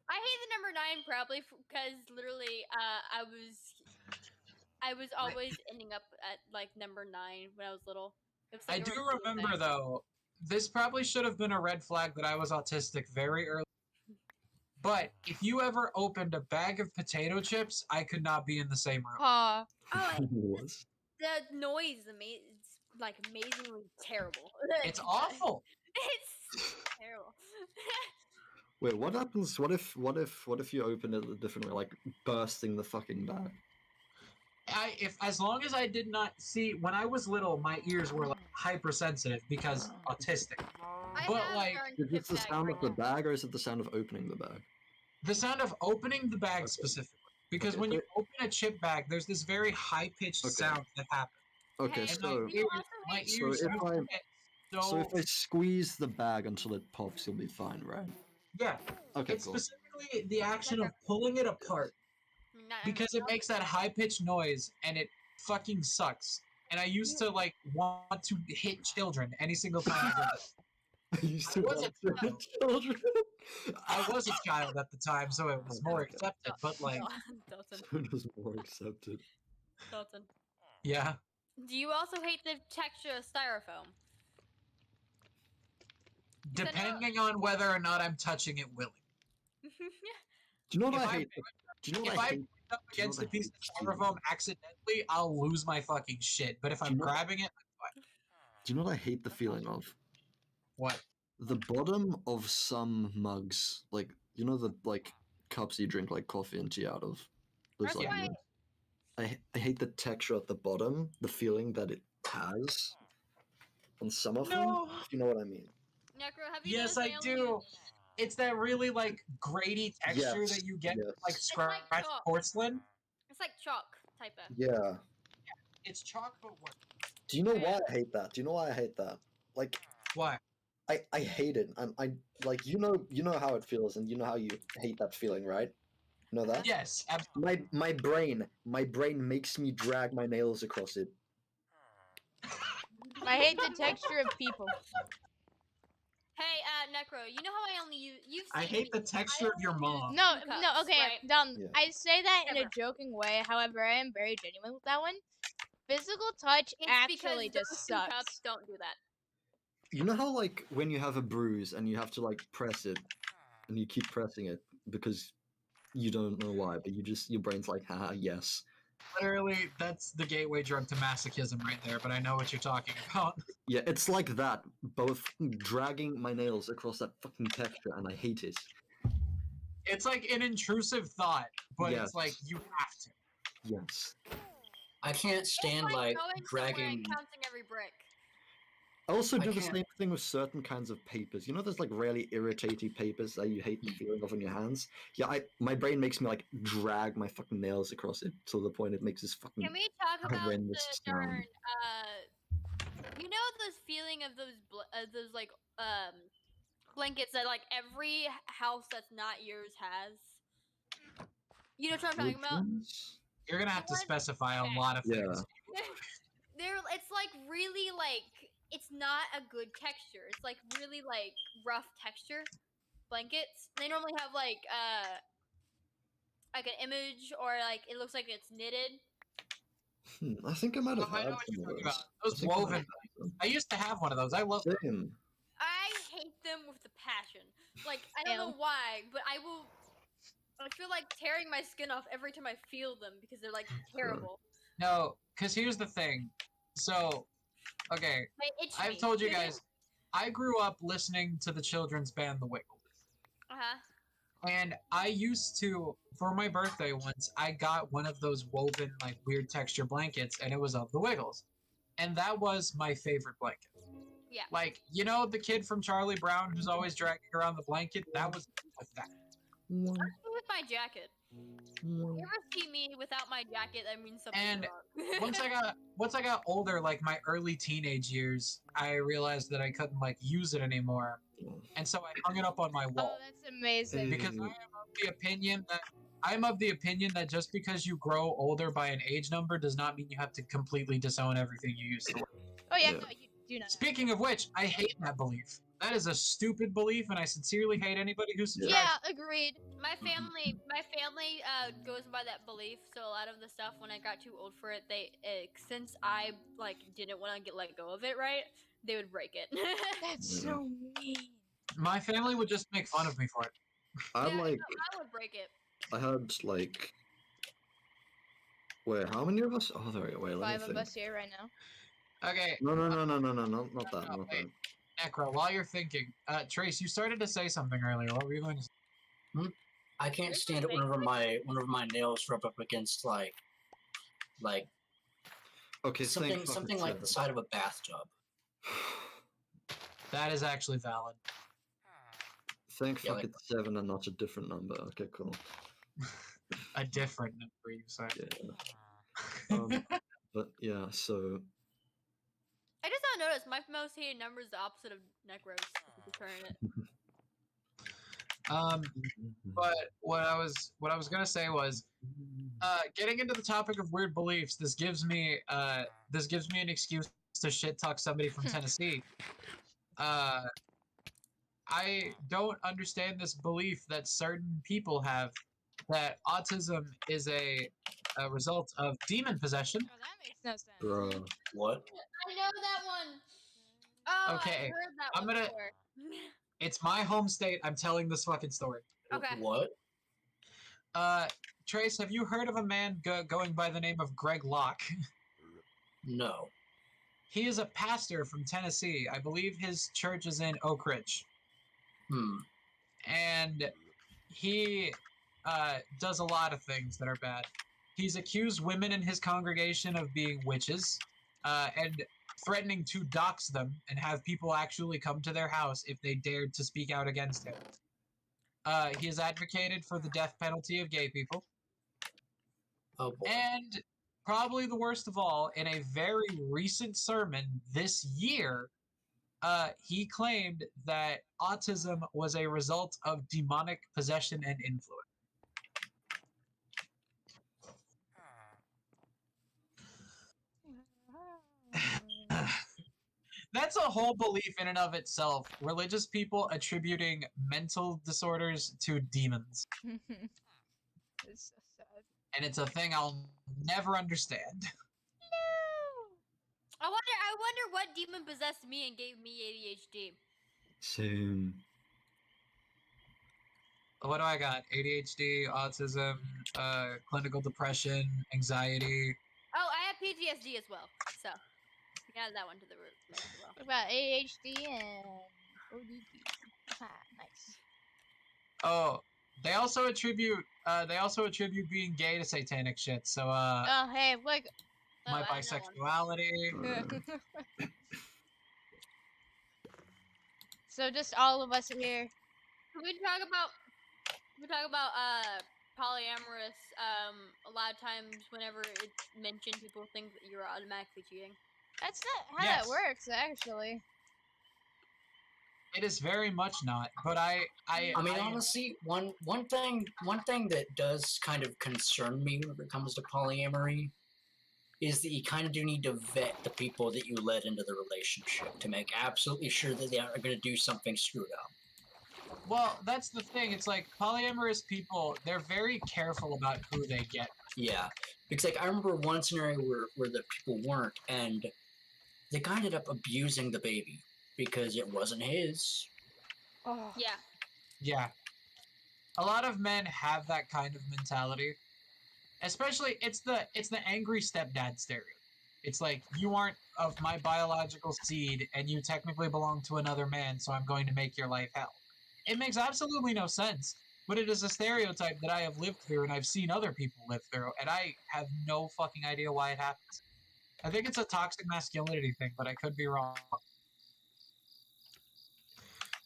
I hate the number 9 probably because literally I was always ending up at like number 9 when I was little. It was, like, I a do routine remember thing. though, this probably should have been a red flag that I was autistic very early. But if you ever opened a bag of potato chips, I could not be in the same room. Aw. Oh, Was? the noise is it's like amazingly terrible. It's awful. It's terrible. Wait, what happens? What if you open it a different way, like bursting the fucking bag? As long as I did not see when I was little, my ears were like hypersensitive because autistic. I But, have like, darn Is it chip the bag sound right of the now. bag, or is it the sound of opening the bag? The sound of opening the bag Okay. specifically, because Okay, when you so- open a chip bag, there's this very high-pitched Okay. sound that happens. Okay, Hey, And my so you also my hate ears So if used I- to get so if I squeeze the bag until it pops, you'll be fine, right? yeah, Okay, it's cool. specifically the action of pulling it apart because it makes that high-pitched noise and it fucking sucks. And I used to like want to hit children any single time I did it. I used to was want a to hit children. I was a child at the time, so it was more Okay. accepted. But like, Dalton, So it was more accepted. Dalton. yeah, Do you also hate the texture of styrofoam? said no. depending on whether or not I'm touching it willingly. Do you know what If I I- hate? Do you know If what I I hate? put it up do you know against what a I piece hate, of Steven? styrofoam accidentally, I'll lose my fucking shit. But if Do you I'm know- grabbing it, Do you know what I hate the feeling of? what? The bottom of some mugs, like you know the like cups you drink like coffee and tea out of. Those That's like why- mugs. I hate the texture at the bottom, the feeling that it has on some of them. No. If you know what I mean. Necro, have you Yes, noticed I only do. It's that really like grady texture Yes, that you get with, like yes. like scratched chalk. porcelain. It's like chalk type of. Yeah. It's chalk, but worse. Do you know why I hate that? Do you know why I hate that? Like Why? I hate it. I like you know how it feels, and you know how you hate that feeling, right? You know that? Yes, absolutely. My brain makes me drag my nails across it. I hate the texture of people. Hey, Necro, you know how I only use. You've I seen hate the me. texture of your only use mom. No, two no, cups, okay, right? Dalton. Yeah. I say that in a Never. joking way. However, I am very genuine with that one. Physical touch It's actually because just those two cups sucks. don't do that. You know how like when you have a bruise and you have to like press it, and you keep pressing it because you don't know why, but your brain's like, haha, yes. Literally, that's the gateway drug to masochism right there, but I know what you're talking about. Yeah, it's like that. Both dragging my nails across that fucking texture, and I hate it. It's like an intrusive thought, but Yes. it's like you have to. Yes. I can't stand like going somewhere and dragging. counting every brick. I also I do the can't- same thing with certain kinds of papers. You know, there's like really irritating papers that you hate the feeling of in your hands. Yeah, my brain makes me like drag my fucking nails across it to the point it makes this fucking Can we talk about horrendous the sound. darn? You know those feeling of those like blankets that like every house that's not yours has. You know what I'm talking Which about? ones? You're gonna have to What? specify a Okay. lot of Yeah. things. It's like really like it's not a good texture. It's like really like rough texture blankets. They normally have like an image or like it looks like it's knitted. I think I might have I know had what some you're of talking those. about. Those I think I might woven. have had them. I used to have one of those. I love them. Same. I hate them with the passion. Like I don't know why, but I feel like tearing my skin off every time I feel them because they're like terrible. No, because here's the thing. So, okay, They itch I've me. told you guys, I grew up listening to the children's band The Wiggles. Uh-huh. And I used to, for my birthday once, I got one of those woven, like, weird texture blankets, and it was of The Wiggles. And that was my favorite blanket. Yeah. Like, you know the kid from Charlie Brown who's always dragging around the blanket? That was like that. With my jacket. You ever see me without my jacket? That means something's And wrong. once I got older, like my early teenage years, I realized that I couldn't like use it anymore. And so I hung it up on my Oh, wall. that's amazing. Because I'm of the opinion that just because you grow older by an age number does not mean you have to completely disown everything you used to like. Oh yeah, Yeah. no, you do not. Speaking of which, I hate that belief. That is a stupid belief, and I sincerely hate anybody who subscribes. Yeah, agreed. My family goes by that belief. So a lot of the stuff when I got too old for it, since I like didn't want to get let go of it, right? They would break it. That's so mean. My family would just make fun of me for it. I Yeah, like. no, I would break it. I had like. Wait, how many of us? Oh, there we go. Wait, let 5 me of think. us here right now. Okay, No, not that, no, not wait. that. Necro, while you're thinking, Trace, you started to say something earlier. What were you going to say? I can't stand it whenever my nails rub up against like Okay, something thank like the side of a bathtub. That is actually valid. Thank Yeah, fuck like- it's 7 and not a different number. Okay, cool. A different number, you say. Yeah. But yeah, so I just now noticed my most hated number is the opposite of Necros. If you turn it. But what I was gonna say was, getting into the topic of weird beliefs. This gives me an excuse to shit talk somebody from Tennessee. I don't understand this belief that certain people have that autism is a result of demon possession. Oh, that makes no sense. bruh. What? I know that one. Oh, Okay, I heard that I'm one gonna- before. It's my home state. I'm telling this fucking story. Okay. What? Trace, have you heard of a man going by the name of Greg Locke? No. He is a pastor from Tennessee. I believe his church is in Oak Ridge. And he does a lot of things that are bad. He's accused women in his congregation of being witches and threatening to dox them and have people actually come to their house if they dared to speak out against him. He has advocated for the death penalty of gay people. Oh boy. And probably the worst of all, in a very recent sermon this year, he claimed that autism was a result of demonic possession and influence. That's a whole belief in and of itself. Religious people attributing mental disorders to demons. It's so sad. And it's a thing I'll never understand. I wonder what demon possessed me and gave me ADHD. Same. What do I got? ADHD, autism, clinical depression, anxiety. Oh, I have PTSD as well. So you can add that one to the mix as well. What about ADHD and ODD? Aha, nice. Oh, they also attribute being gay to satanic shit. So Oh, hey, look. my I know one. bisexuality. So just all of us here. Can we talk about polyamorous? A lot of times, whenever it's mentioned, people think that you're automatically cheating. That's not how Yes. that works, actually. It is very much not. But I mean, honestly, one thing that does kind of concern me when it comes to polyamory is that you kind of do need to vet the people that you let into the relationship to make absolutely sure that they aren't going to do something screwed up. Well, that's the thing. It's like polyamorous people, they're very careful about who they get. Yeah, because like I remember one scenario where the people weren't, and the guy ended up abusing the baby because it wasn't his. Oh. Yeah. Yeah. A lot of men have that kind of mentality. Especially it's the angry stepdad stereotype. It's like, you aren't of my biological seed and you technically belong to another man, so I'm going to make your life hell. It makes absolutely no sense, but it is a stereotype that I have lived through and I've seen other people live through, and I have no fucking idea why it happens. I think it's a toxic masculinity thing, but I could be wrong.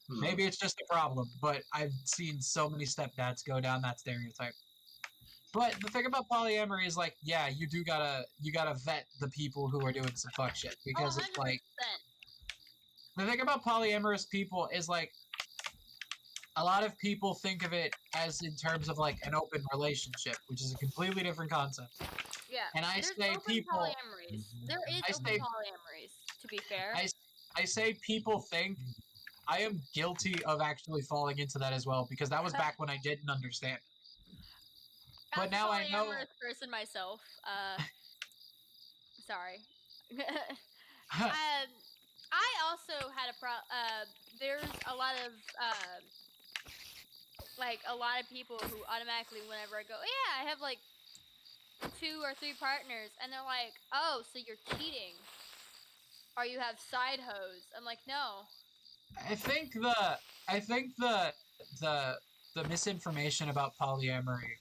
Maybe it's just a problem, but I've seen so many stepdads go down that stereotype. But the thing about polyamory is, like, yeah, you gotta vet the people who are doing some fuck shit, because it's like, the thing about polyamorous people is, like, a lot of people think of it as in terms of like an open relationship, which is a completely different concept. Yeah. And I There's say open people, polyamories. There is I open say- polyamories, to be fair. I say people think. I am guilty of actually falling into that as well, because that was back when I didn't understand. But As a now I know. polyamorous person myself, sorry. I also had there's a lot of a lot of people who automatically, whenever I go, yeah, I have like 2 or 3 partners, and they're like, oh, so you're cheating, or you have side hoes. I'm like, no. I think the misinformation about polyamory.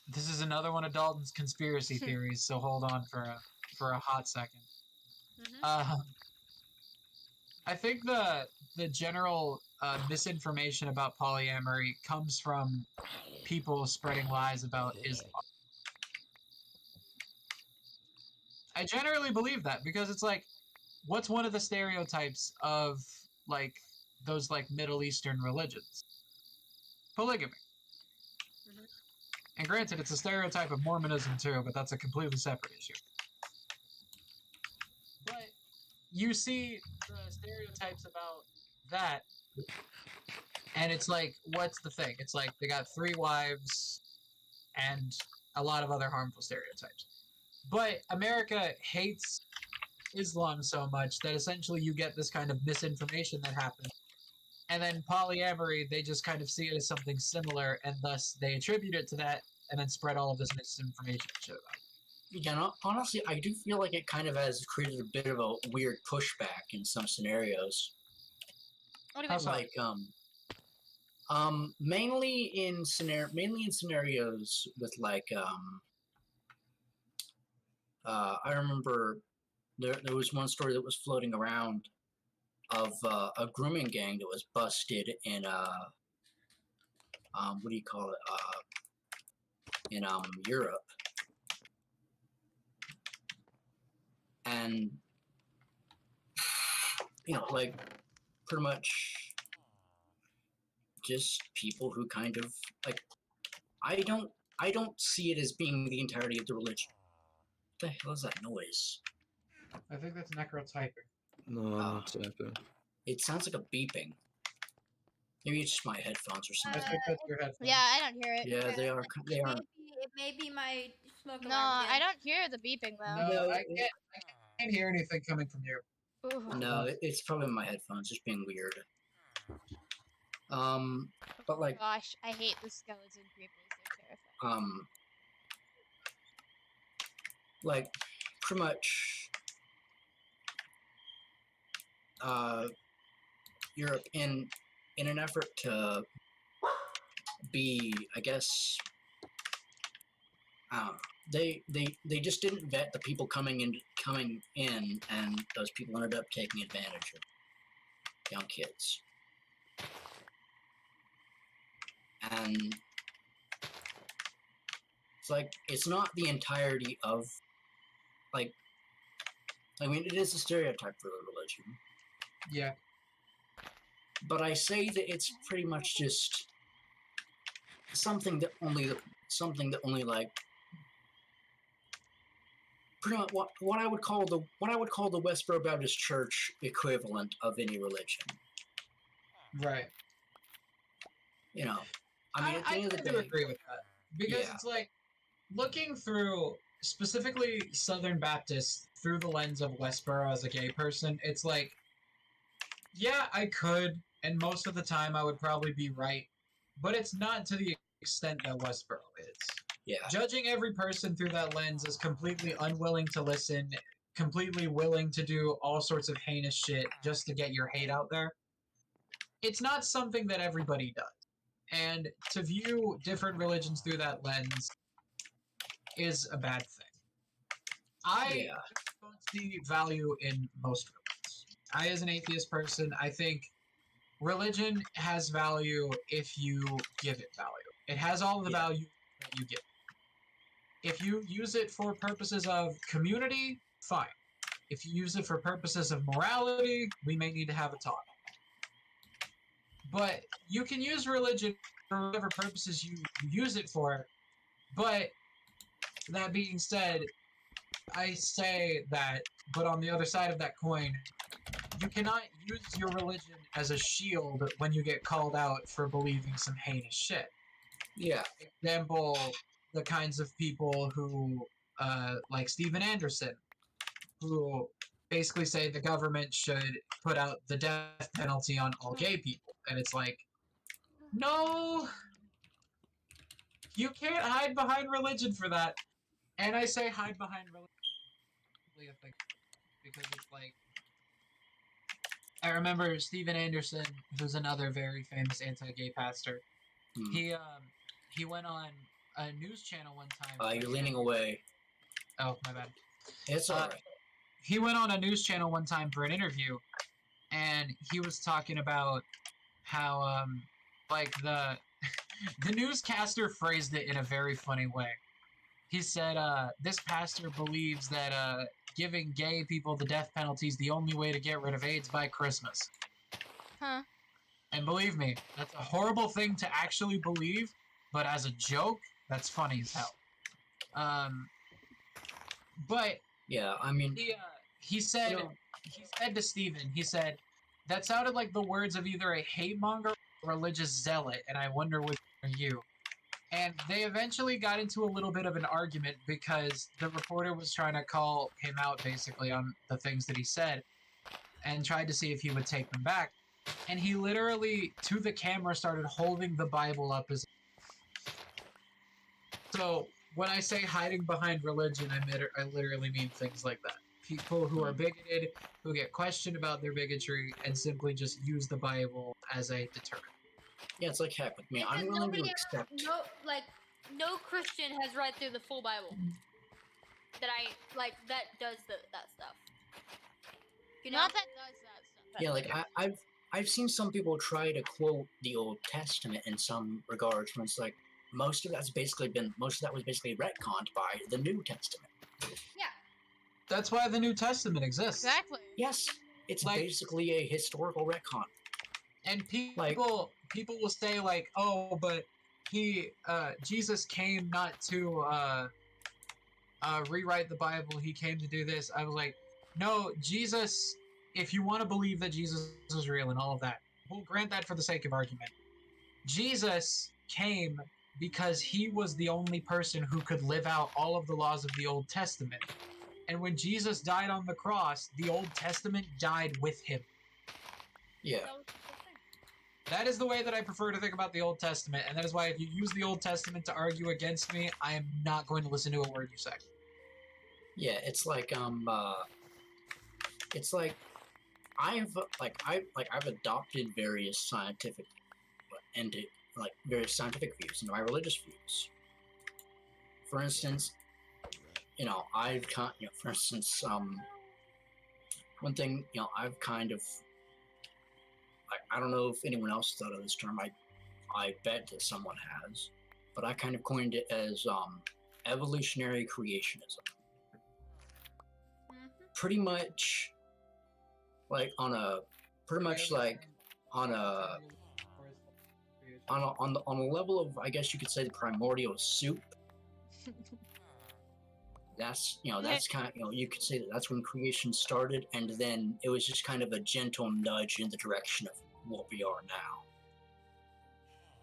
This is another one of Dalton's conspiracy theories, so hold on for a hot second. Mm-hmm. I think the general misinformation about polyamory comes from people spreading lies about Islam. I generally believe that, because it's like, what's one of the stereotypes of like those like Middle Eastern religions? Polygamy. Mhm. And granted, it's a stereotype of Mormonism too, but that's a completely separate issue. But you see the stereotypes about that, and it's like, what's the thing? It's like they got 3 wives and a lot of other harmful stereotypes. But America hates Islam so much that essentially you get this kind of misinformation that happens. And then polyamory, they just kind of see it as something similar, and thus they attribute it to that, and then spread all of this misinformation and shit about it. Yeah, no, honestly, I do feel like it kind of has created a bit of a weird pushback in some scenarios. What do you How mean? so? Like, mainly in scenarios with like, I remember there was one story that was floating around of a grooming gang that was busted in what do you call it? In Europe. And like pretty much just people who kind of like I don't see it as being the entirety of the religion. What the hell is that noise? I think that's necrotyping. No, I'm not typing. It sounds like a beeping. Maybe it's just my headphones or I something. think that's your headphones. Yeah, I don't hear it. Yeah, they are. It may be my smoke No, alarm I again. don't hear the beeping though. No, No, I can't hear anything coming from you. Ooh. No, it's probably my headphones just being weird. But like, Gosh, I hate the skeleton creepers. They're terrifying. like pretty much, Europe in an effort to be, I guess, I don't know. They just didn't vet the people coming in, and those people ended up taking advantage of young kids. And it's like, it's not the entirety of, like, I mean, it is a stereotype for the religion, Yeah. but I say that it's pretty much just something that only like pretty much what I would call the Westboro Baptist Church equivalent of any religion. Right. You know, I mean, at the end of the kind of day, agree with that because Yeah. it's like looking through specifically Southern Baptists through the lens of Westboro as a gay person. It's like, yeah, I could, and most of the time I would probably be right, but it's not to the extent that Westboro is. yeah, Judging every person through that lens is completely unwilling to listen, completely willing to do all sorts of heinous shit just to get your hate out there. It's not something that everybody does. And to view different religions through that lens is a bad thing. I yeah, don't see value in most religions. I, as an atheist person, I think religion has value if you give it value. It has all the Yeah. value that you give. If you use it for purposes of community, fine. If you use it for purposes of morality, we may need to have a talk. But you can use religion for whatever purposes you use it for. But that being said, I say that, but on the other side of that coin, you cannot use your religion as a shield when you get called out for believing some heinous shit. yeah, Example, the kinds of people who, like Steven Anderson, who basically say the government should put out the death penalty on all gay people. And it's like, no, you can't hide behind religion for that. And I say hide behind religion because it's like, I remember Steven Anderson, who's another very famous anti-gay pastor. Hmm. He went on a news channel one time. You're leaning away. Oh, my bad. It's all right. He went on a news channel one time for an interview, and he was talking about how like the newscaster phrased it in a very funny way. He said this pastor believes that giving gay people the death penalty is the only way to get rid of AIDS by Christmas. Huh. And believe me, that's a horrible thing to actually believe, but as a joke, that's funny as hell. But Yeah, I mean, he said you know, he said to Steven, he said, that sounded like the words of either a hate monger or a religious zealot, and I wonder which are you. And they eventually got into a little bit of an argument because the reporter was trying to call him out basically on the things that he said and tried to see if he would take them back. And he literally, to the camera, started holding the Bible up as. So when I say hiding behind religion, I literally mean things like that. People who are bigoted, who get questioned about their bigotry, and simply just use the Bible as a deterrent. yeah, it's like heck with me. Because I'm willing nobody to else- accept. no Christian has read through the full Bible. That does that stuff. You know? Not that does that stuff. Yeah, like I've seen some people try to quote the Old Testament in some regards, when it's like most of that was basically retconned by the New Testament. Yeah. That's why the New Testament exists. Exactly. Yes, it's Like- basically a historical retcon. And people will say like, oh, but Jesus came not to rewrite the Bible. He came to do this. I was like, no, Jesus. If you want to believe that Jesus is real and all of that, we'll grant that for the sake of argument. Jesus came because he was the only person who could live out all of the laws of the Old Testament. And when Jesus died on the cross, the Old Testament died with him. Yeah. That was the whole thing. That is the way that I prefer to think about the Old Testament, and that is why if you use the Old Testament to argue against me, I am not going to listen to a word you say. Yeah, it's like I've adopted various scientific various scientific views into my religious views. For instance, one thing, I've kind of, I don't know if anyone else thought of this term. I bet that someone has, but I kind of coined it as evolutionary creationism. Mhm. Pretty much, like on a on a level of, I guess you could say, the primordial soup. That's kind of, you could say that that's when creation started, and then it was just kind of a gentle nudge in the direction of what we are now.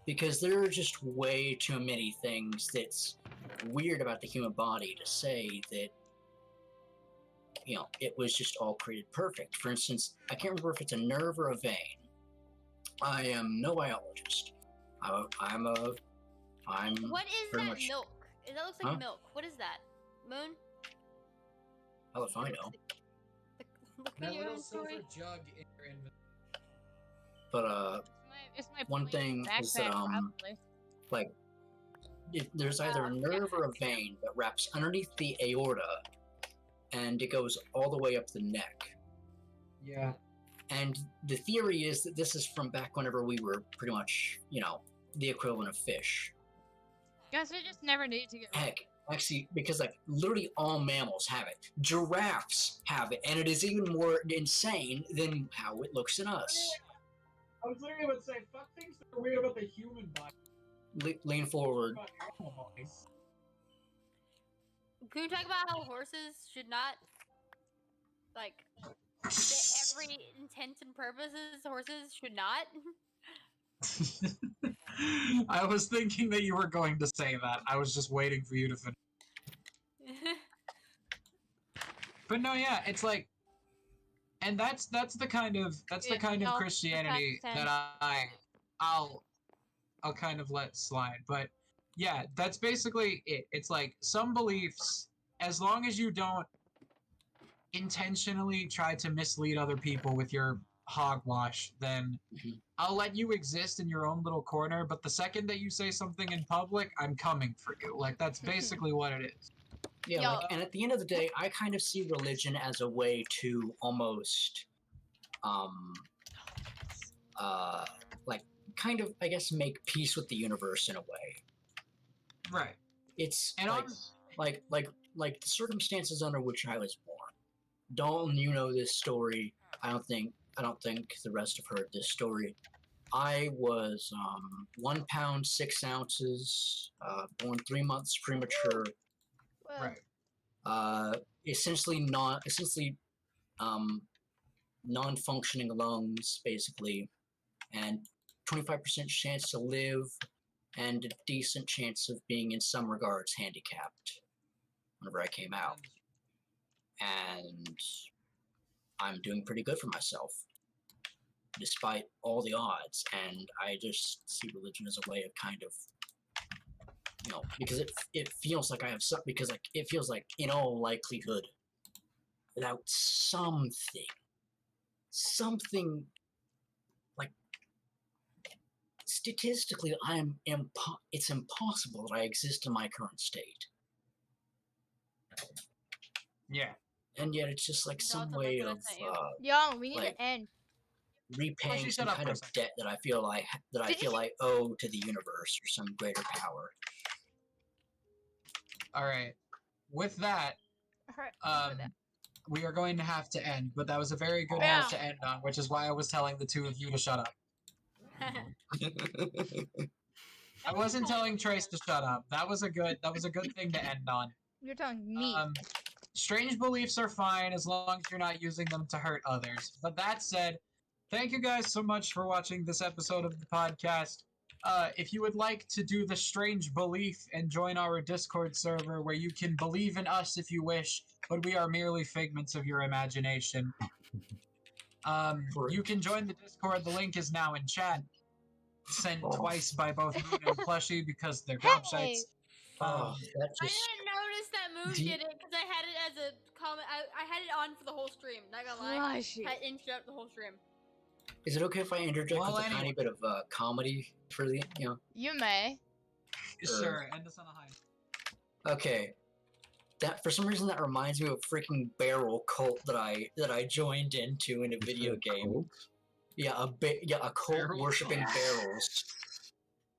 Because there are just way too many things that's weird about the human body to say that it was just all created perfect. For instance, I can't remember if it's a nerve or a vein. I am no biologist. I'm What is pretty that much, milk? That looks like Huh? milk. What is that? Moon? hell if I know. Look That at your little silver inventory. jug in your inventory. But It's my one plain thing is that backpack, probably. like there's either a nerve or a vein that wraps underneath the aorta, and it goes all the way up the neck. Yeah. And the theory is that this is from back whenever we were pretty much, the equivalent of fish. Guess we just never need to get. Heck, actually, because like literally all mammals have it. Giraffes have it, and it is even more insane than how it looks in us. I was literally about to say, fuck things that are weird about the human body. Lean forward. About animal bodies. Can you talk about how horses should not, like, to every intent and purposes, horses should not? I was thinking that you were going to say that. I was just waiting for you to finish. But no, yeah, it's like, and that's the kind of No, Christianity that's that I'll kind of let slide. But yeah, that's basically it. It's like some beliefs, as long as you don't intentionally try to mislead other people with your hogwash, then Mhm. I'll let you exist in your own little corner. But the second that you say something in public, I'm coming for you. Like that's basically what it is. Yeah, Yo. and at the end of the day, I kind of see religion as a way to almost, kind of, I guess, make peace with the universe in a way. Right. It's And like the circumstances under which I was born. Dalton, you know this story. I don't think the rest have heard this story. I was 1 pound 6 ounces, born 3 months premature. right. Essentially non-functioning lungs, basically, and 25% chance to live, and a decent chance of being, in some regards, handicapped whenever I came out. And I'm doing pretty good for myself, despite all the odds. And I just see religion as a way of kind of, because it feels like I have some, because like it feels like in all likelihood, without something like statistically, it's impossible that I exist in my current state. Yeah. And yet it's just like some Dalton, way look of what I sent you. Yo, we need like- to end. repaying shut some up kind for a of second. debt that I feel I owe to the universe or some greater power. All right. With that, we are going to have to end. But that was a very good Yeah. note to end on, which is why I was telling the two of you to shut up. I wasn't telling Trace to shut up. That was a good thing to end on. You're telling me. Strange beliefs are fine as long as you're not using them to hurt others. But that said, thank you guys so much for watching this episode of the podcast. if you would like to do the strange belief and join our Discord server where you can believe in us if you wish, but we are merely figments of your imagination, you can join the Discord. The link is now in chat. Sent twice by both Moon and Plushie because they're gobshites. Oh, that I just. didn't notice that Moon Do you- did it because I had it as a comment. I had it on for the whole stream. Not gonna lie, Flushy. I interrupt the whole stream. Is it okay if I interject Well, with a tiny anyway. bit of comedy for the You may. Sure, end us on a high. Okay. That for some reason that reminds me of a freaking barrel cult that I joined into in a video game. Cult? Yeah, a cult Barrel worshipping cult. barrels.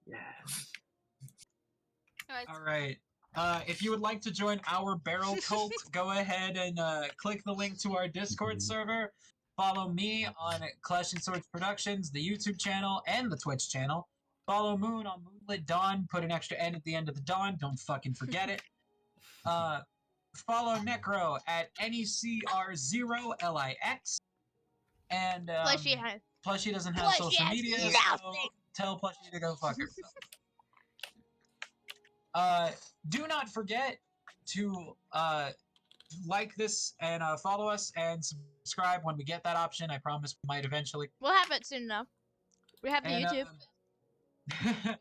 Yes. All right. All right. If you would like to join our barrel cult, go ahead and click the link to our Discord server. Follow me on Clash and Swords Productions, the YouTube channel, and the Twitch channel. Follow Moon on Moonlit Dawn. Put an extra N at the end of the Dawn. Don't fucking forget it. Follow Necro at NECR0LIX. And Plushie has. Plushie doesn't have Plushie social has media, so nothing. tell Plushie to go fuck herself. Do not forget to like this and follow us and subscribe when we get that option. I promise we might eventually. We'll have it soon enough. We have the And, YouTube.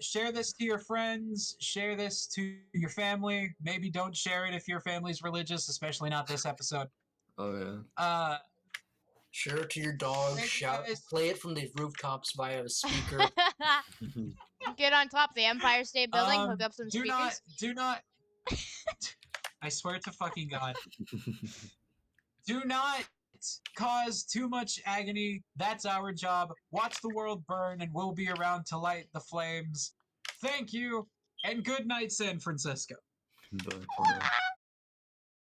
share this to your friends. Share this to your family. Maybe don't share it if your family's religious, especially not this episode. Oh yeah. Share it to your dog. Thank you, Shout, guys. play it from the rooftops via a speaker. Get on top of the Empire State Building. Hook up some do speakers. not. I swear to fucking God. Do not cause too much agony. That's our job. Watch the world burn, and we'll be around to light the flames. Thank you, and good night, San Francisco. But,